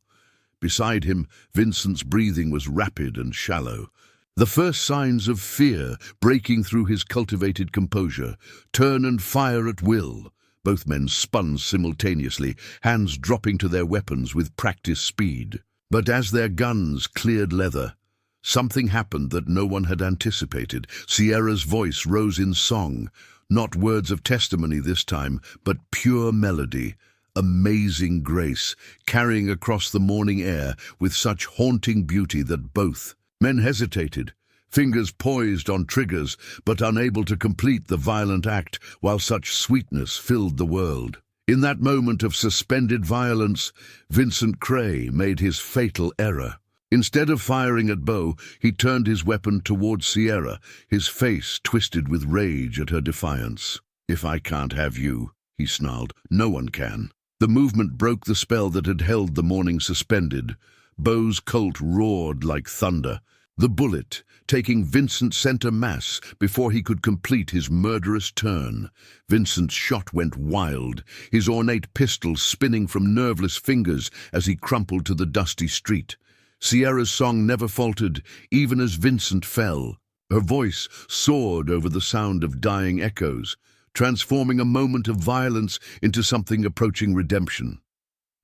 Beside him, Vincent's breathing was rapid and shallow. The first signs of fear breaking through his cultivated composure. Turn and fire at will. Both men spun simultaneously, hands dropping to their weapons with practiced speed. But as their guns cleared leather, something happened that no one had anticipated. Sierra's voice rose in song, not words of testimony this time, but pure melody, amazing grace, carrying across the morning air with such haunting beauty that both men hesitated, fingers poised on triggers, but unable to complete the violent act while such sweetness filled the world. In that moment of suspended violence, Vincent Cray made his fatal error. Instead of firing at Beau, he turned his weapon towards Sierra, his face twisted with rage at her defiance. "If I can't have you," he snarled, "no one can." The movement broke the spell that had held the morning suspended. Beau's Colt roared like thunder. The bullet, taking Vincent center mass before he could complete his murderous turn. Vincent's shot went wild, his ornate pistol spinning from nerveless fingers as he crumpled to the dusty street. Sierra's song never faltered, even as Vincent fell. Her voice soared over the sound of dying echoes, transforming a moment of violence into something approaching redemption.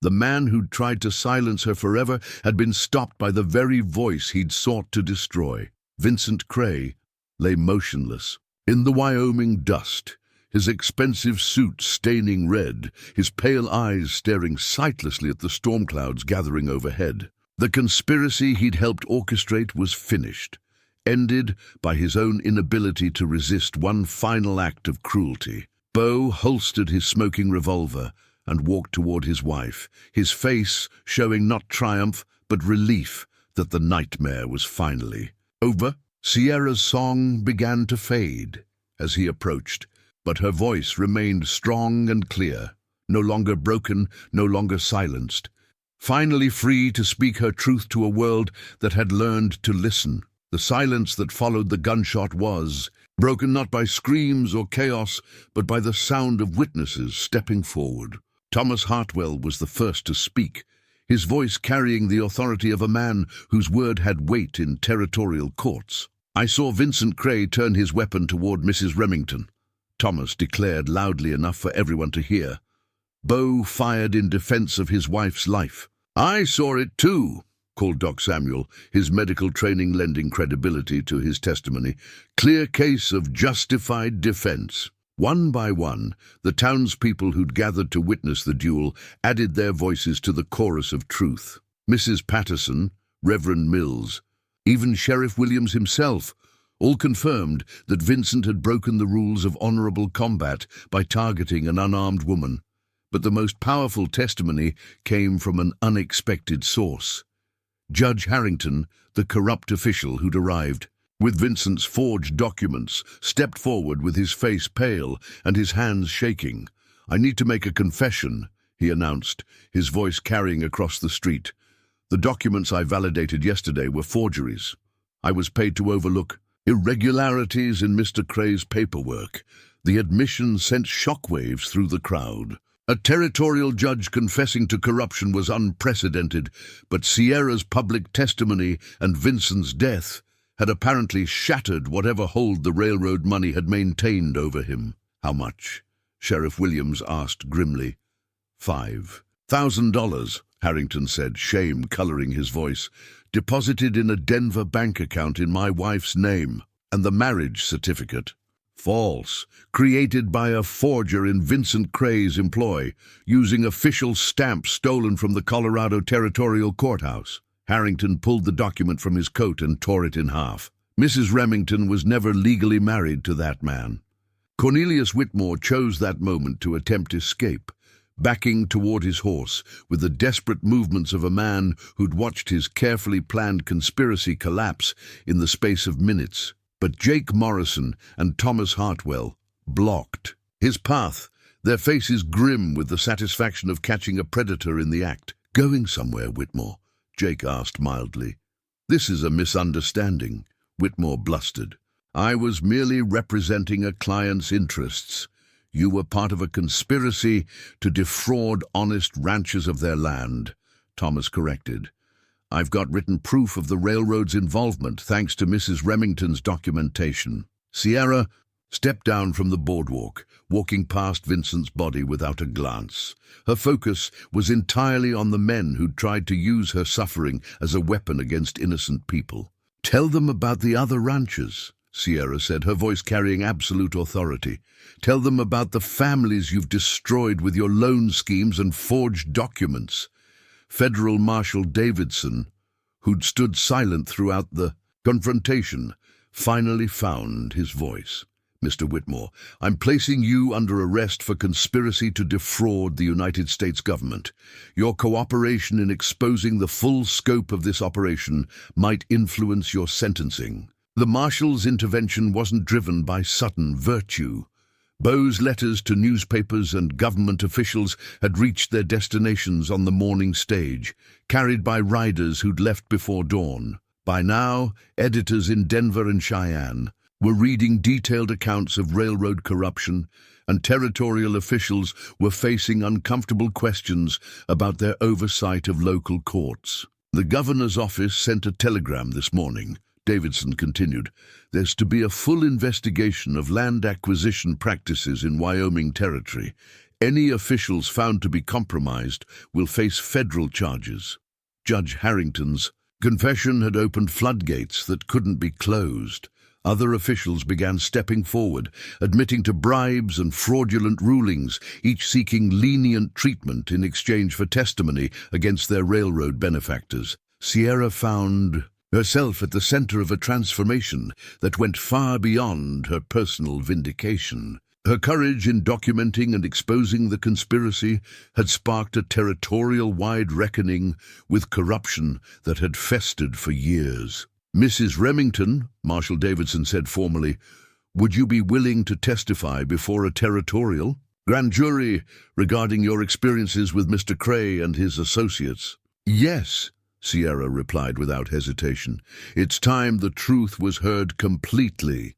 The man who'd tried to silence her forever had been stopped by the very voice he'd sought to destroy. Vincent Cray lay motionless in the Wyoming dust, his expensive suit staining red, his pale eyes staring sightlessly at the storm clouds gathering overhead. The conspiracy he'd helped orchestrate was finished, ended by his own inability to resist one final act of cruelty. Beau holstered his smoking revolver and walked toward his wife, his face showing not triumph but relief that the nightmare was finally over. Sierra's song began to fade as he approached, but her voice remained strong and clear, no longer broken, no longer silenced, finally free to speak her truth to a world that had learned to listen. The silence that followed the gunshot was broken not by screams or chaos, but by the sound of witnesses stepping forward. Thomas Hartwell was the first to speak, his voice carrying the authority of a man whose word had weight in territorial courts. "I saw Vincent Cray turn his weapon toward Mrs. Remington," Thomas declared loudly enough for everyone to hear. Beau fired in defense of his wife's life. "I saw it too," called Doc Samuel, his medical training lending credibility to his testimony. "Clear case of justified defense." One by one, the townspeople who'd gathered to witness the duel added their voices to the chorus of truth. Mrs. Patterson, Reverend Mills, even Sheriff Williams himself, all confirmed that Vincent had broken the rules of honorable combat by targeting an unarmed woman. But the most powerful testimony came from an unexpected source. Judge Harrington, the corrupt official who'd arrived with Vincent's forged documents, stepped forward with his face pale and his hands shaking. "I need to make a confession," he announced, his voice carrying across the street. "The documents I validated yesterday were forgeries. I was paid to overlook irregularities in Mr. Cray's paperwork." The admission sent shockwaves through the crowd. A territorial judge confessing to corruption was unprecedented, but Sierra's public testimony and Vincent's death had apparently shattered whatever hold the railroad money had maintained over him. "How much?" Sheriff Williams asked grimly. $5,000, Harrington said, shame coloring his voice. "Deposited in a Denver bank account in my wife's name. And the marriage certificate." "False. Created by a forger in Vincent Cray's employ, using official stamps stolen from the Colorado Territorial Courthouse." Harrington pulled the document from his coat and tore it in half. "Mrs. Remington was never legally married to that man. Cornelius Whitmore chose that moment to attempt escape, backing toward his horse with the desperate movements of a man who'd watched his carefully planned conspiracy collapse in the space of minutes. But Jake Morrison and Thomas Hartwell blocked his path, their faces grim with the satisfaction of catching a predator in the act. "Going somewhere, Whitmore?" Jake asked mildly. "This is a misunderstanding," Whitmore blustered. "I was merely representing a client's interests. You were part of a conspiracy to defraud honest ranchers of their land," Thomas corrected. "I've got written proof of the railroad's involvement thanks to Mrs. Remington's documentation." Sierra stepped down from the boardwalk, walking past Vincent's body without a glance. Her focus was entirely on the men who'd tried to use her suffering as a weapon against innocent people. "Tell them about the other ranchers," Sierra said, her voice carrying absolute authority. "Tell them about the families you've destroyed with your loan schemes and forged documents." Federal Marshal Davidson, who'd stood silent throughout the confrontation, finally found his voice. "Mr. Whitmore, I'm placing you under arrest for conspiracy to defraud the United States government. Your cooperation in exposing the full scope of this operation might influence your sentencing." The marshal's intervention wasn't driven by sudden virtue. Bo's letters to newspapers and government officials had reached their destinations on the morning stage, carried by riders who'd left before dawn. By now, editors in Denver and Cheyenne were reading detailed accounts of railroad corruption, and territorial officials were facing uncomfortable questions about their oversight of local courts. "The governor's office sent a telegram this morning," Davidson continued. "There's to be a full investigation of land acquisition practices in Wyoming territory. Any officials found to be compromised will face federal charges." Judge Harrington's confession had opened floodgates that couldn't be closed. Other officials began stepping forward, admitting to bribes and fraudulent rulings, each seeking lenient treatment in exchange for testimony against their railroad benefactors. Sierra found herself at the center of a transformation that went far beyond her personal vindication. Her courage in documenting and exposing the conspiracy had sparked a territorial-wide reckoning with corruption that had festered for years. "Mrs. Remington," Marshal Davidson said formally, "would you be willing to testify before a territorial grand jury regarding your experiences with Mr. Cray and his associates?" "Yes," Sierra replied without hesitation. "It's time the truth was heard completely."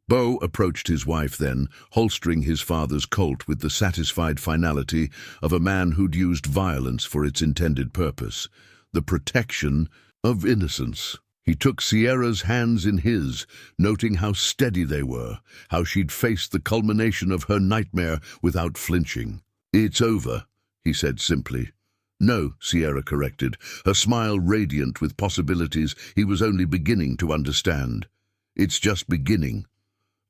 Bo approached his wife then, holstering his father's Colt with the satisfied finality of a man who'd used violence for its intended purpose, the protection of innocence. He took Sierra's hands in his, noting how steady they were, how she'd faced the culmination of her nightmare without flinching. "It's over," he said simply. "No," Sierra corrected, her smile radiant with possibilities he was only beginning to understand. "It's just beginning."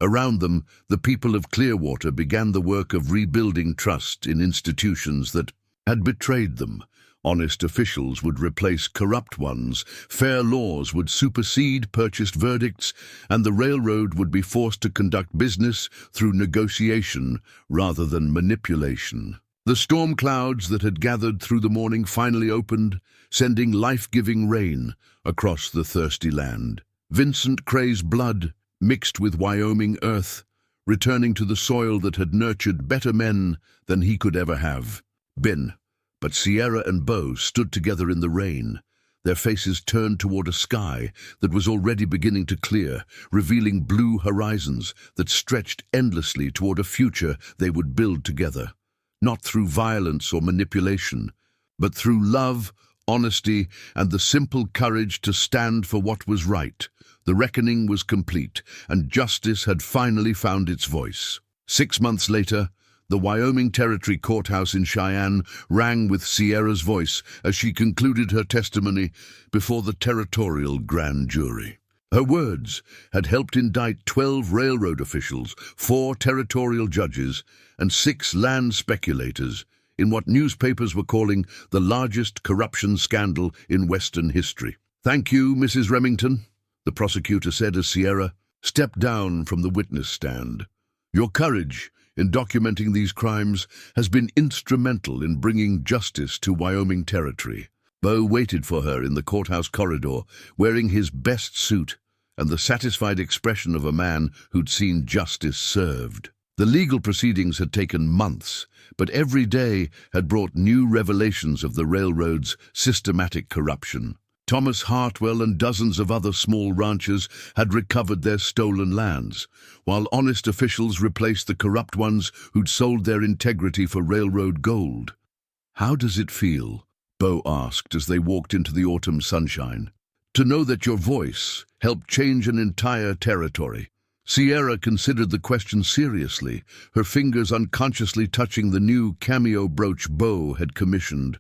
Around them, the people of Clearwater began the work of rebuilding trust in institutions that had betrayed them. Honest officials would replace corrupt ones, fair laws would supersede purchased verdicts, and the railroad would be forced to conduct business through negotiation rather than manipulation. The storm clouds that had gathered through the morning finally opened, sending life-giving rain across the thirsty land. Vincent Cray's blood mixed with Wyoming earth, returning to the soil that had nurtured better men than he could ever have been. But Sierra and Bo stood together in the rain, their faces turned toward a sky that was already beginning to clear, revealing blue horizons that stretched endlessly toward a future they would build together, not through violence or manipulation, but through love, honesty, and the simple courage to stand for what was right. The reckoning was complete, and justice had finally found its voice. 6 months later, the Wyoming Territory Courthouse in Cheyenne rang with Sierra's voice as she concluded her testimony before the territorial grand jury. Her words had helped indict 12 railroad officials, 4 territorial judges, and 6 land speculators in what newspapers were calling the largest corruption scandal in Western history. "Thank you, Mrs. Remington," the prosecutor said as Sierra stepped down from the witness stand. Your courage in documenting these crimes has been instrumental in bringing justice to Wyoming territory. Bo waited for her in the courthouse corridor, wearing his best suit and the satisfied expression of a man who'd seen justice served. The legal proceedings had taken months, but every day had brought new revelations of the railroad's systematic corruption. Thomas Hartwell and dozens of other small ranchers had recovered their stolen lands, while honest officials replaced the corrupt ones who'd sold their integrity for railroad gold. "How does it feel?" Bo asked as they walked into the autumn sunshine. "To know that your voice helped change an entire territory." Sierra considered the question seriously, her fingers unconsciously touching the new cameo brooch Bo had commissioned,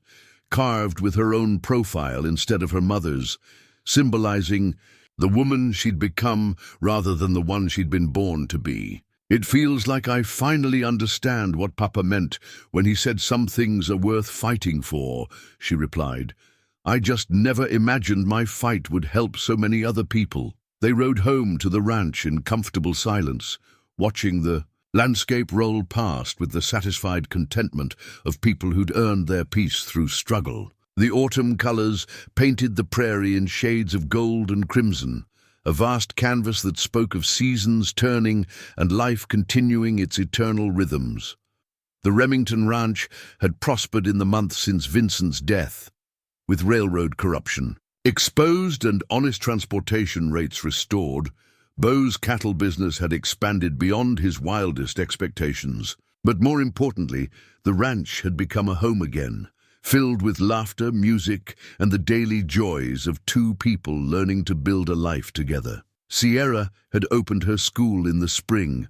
carved with her own profile instead of her mother's, symbolizing the woman she'd become rather than the one she'd been born to be. "It feels like I finally understand what Papa meant when he said some things are worth fighting for," she replied. "I just never imagined my fight would help so many other people." They rode home to the ranch in comfortable silence, watching the landscape roll past with the satisfied contentment of people who'd earned their peace through struggle. The autumn colors painted the prairie in shades of gold and crimson, a vast canvas that spoke of seasons turning and life continuing its eternal rhythms. The Remington ranch had prospered in the months since Vincent's death, with railroad corruption exposed and honest transportation rates restored. Bo's cattle business had expanded beyond his wildest expectations. But more importantly, the ranch had become a home again, filled with laughter, music, and the daily joys of two people learning to build a life together. Sierra had opened her school in the spring,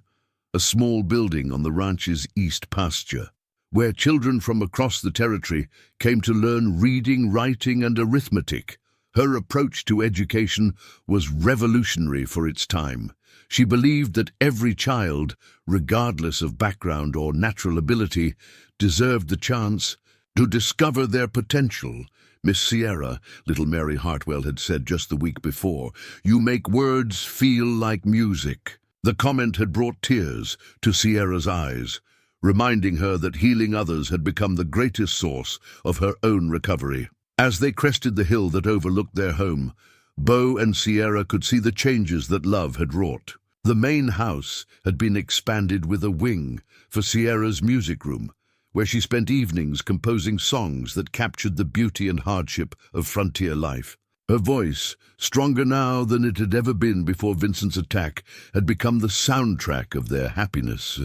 a small building on the ranch's east pasture, where children from across the territory came to learn reading, writing, and arithmetic. Her approach to education was revolutionary for its time. She believed that every child, regardless of background or natural ability, deserved the chance to discover their potential. "Miss Sierra," little Mary Hartwell had said just the week before, "you make words feel like music." The comment had brought tears to Sierra's eyes, reminding her that healing others had become the greatest source of her own recovery. As they crested the hill that overlooked their home, Bo and Sierra could see the changes that love had wrought. The main house had been expanded with a wing for Sierra's music room, where she spent evenings composing songs that captured the beauty and hardship of frontier life. Her voice, stronger now than it had ever been before Vincent's attack, had become the soundtrack of their happiness.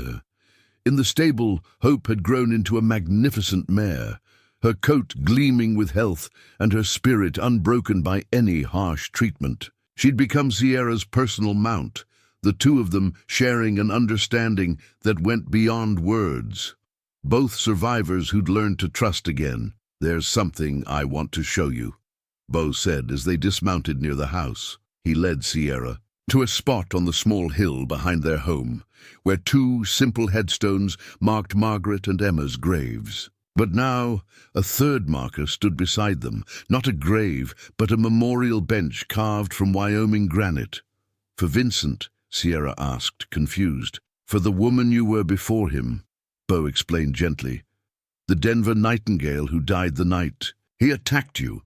In the stable, Hope had grown into a magnificent mare, her coat gleaming with health and her spirit unbroken by any harsh treatment. She'd become Sierra's personal mount, the two of them sharing an understanding that went beyond words. Both survivors who'd learned to trust again. "There's something I want to show you," Bo said as they dismounted near the house. He led Sierra to a spot on the small hill behind their home, where two simple headstones marked Margaret and Emma's graves. But now a third marker stood beside them, not a grave, but a memorial bench carved from Wyoming granite. "For Vincent?" Sierra asked, confused. "For the woman you were before him," Bo explained gently. "The Denver nightingale who died the night. He attacked you.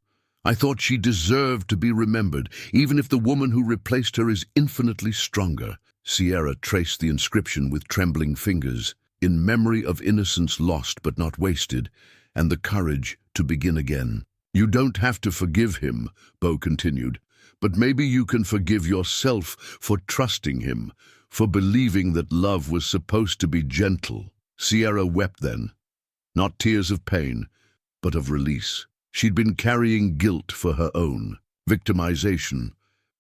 I thought she deserved to be remembered, even if the woman who replaced her is infinitely stronger." Sierra traced the inscription with trembling fingers. "In memory of innocence lost but not wasted, and the courage to begin again." "You don't have to forgive him," Bo continued, "but maybe you can forgive yourself for trusting him, for believing that love was supposed to be gentle." Sierra wept then, not tears of pain, but of release. She'd been carrying guilt for her own victimization,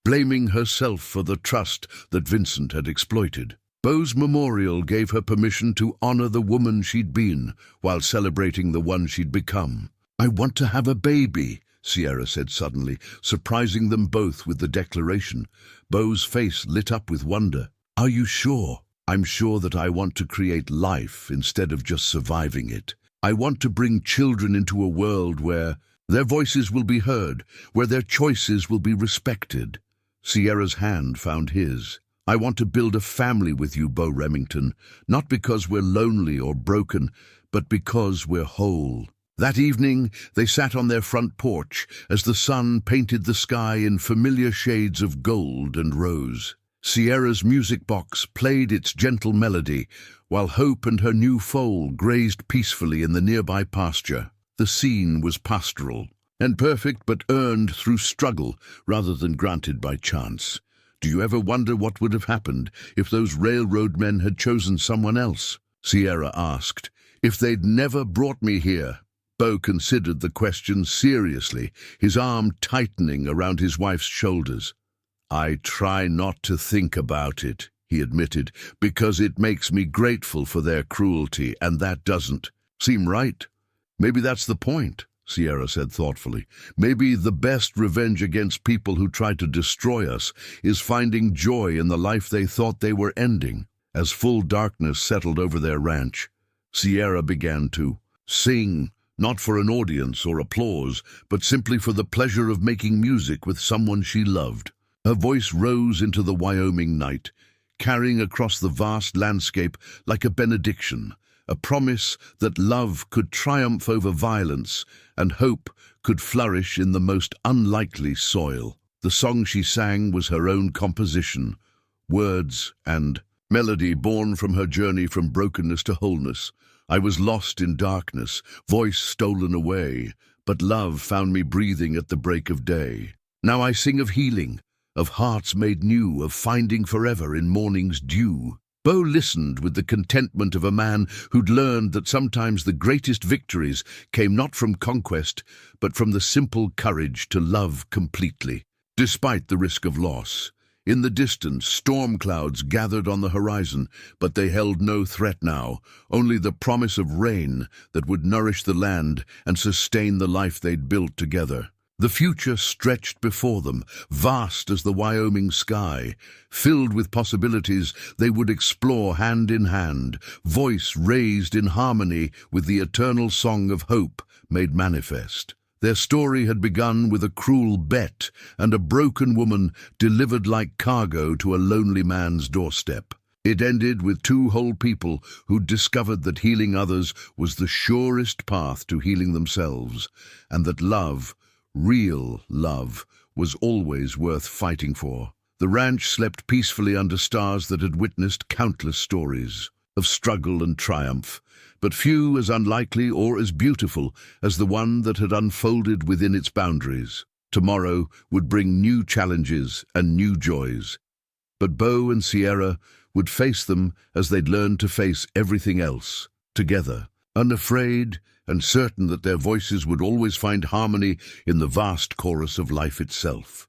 blaming herself for the trust that Vincent had exploited. Bo's memorial gave her permission to honor the woman she'd been while celebrating the one she'd become. "I want to have a baby," Sierra said suddenly, surprising them both with the declaration. Bo's face lit up with wonder. "Are you sure?" "I'm sure that I want to create life instead of just surviving it. I want to bring children into a world where their voices will be heard, where their choices will be respected." Sierra's hand found his. I want to build a family with you, Bo Remington, not because we're lonely or broken, but because we're whole." That evening, they sat on their front porch as the sun painted the sky in familiar shades of gold and rose. Sierra's music box played its gentle melody, while Hope and her new foal grazed peacefully in the nearby pasture. The scene was pastoral, and perfect but earned through struggle rather than granted by chance. Do you ever wonder what would have happened if those railroad men had chosen someone else? Sierra asked. If they'd never brought me here? Bo considered the question seriously, his arm tightening around his wife's shoulders. "I try not to think about it," he admitted, "because it makes me grateful for their cruelty, and that doesn't seem right." "Maybe that's the point," Sierra said thoughtfully. "Maybe the best revenge against people who try to destroy us is finding joy in the life they thought they were ending." As full darkness settled over their ranch, Sierra began to sing, not for an audience or applause, but simply for the pleasure of making music with someone she loved. Her voice rose into the Wyoming night, carrying across the vast landscape like a benediction, a promise that love could triumph over violence and hope could flourish in the most unlikely soil. The song she sang was her own composition, words and melody born from her journey from brokenness to wholeness. "I was lost in darkness, voice stolen away, but love found me breathing at the break of day. Now I sing of healing, of hearts made new, of finding forever in morning's dew." Bo listened with the contentment of a man who'd learned that sometimes the greatest victories came not from conquest, but from the simple courage to love completely, despite the risk of loss. In the distance, storm clouds gathered on the horizon, but they held no threat now, only the promise of rain that would nourish the land and sustain the life they'd built together. The future stretched before them, vast as the Wyoming sky, filled with possibilities they would explore hand in hand, voice raised in harmony with the eternal song of hope made manifest. Their story had begun with a cruel bet and a broken woman delivered like cargo to a lonely man's doorstep. It ended with two whole people who discovered that healing others was the surest path to healing themselves, and that love, real love, was always worth fighting for. The ranch slept peacefully under stars that had witnessed countless stories of struggle and triumph, but few as unlikely or as beautiful as the one that had unfolded within its boundaries. Tomorrow would bring new challenges and new joys, but Bo and Sierra would face them as they'd learned to face everything else, together, unafraid and certain that their voices would always find harmony in the vast chorus of life itself.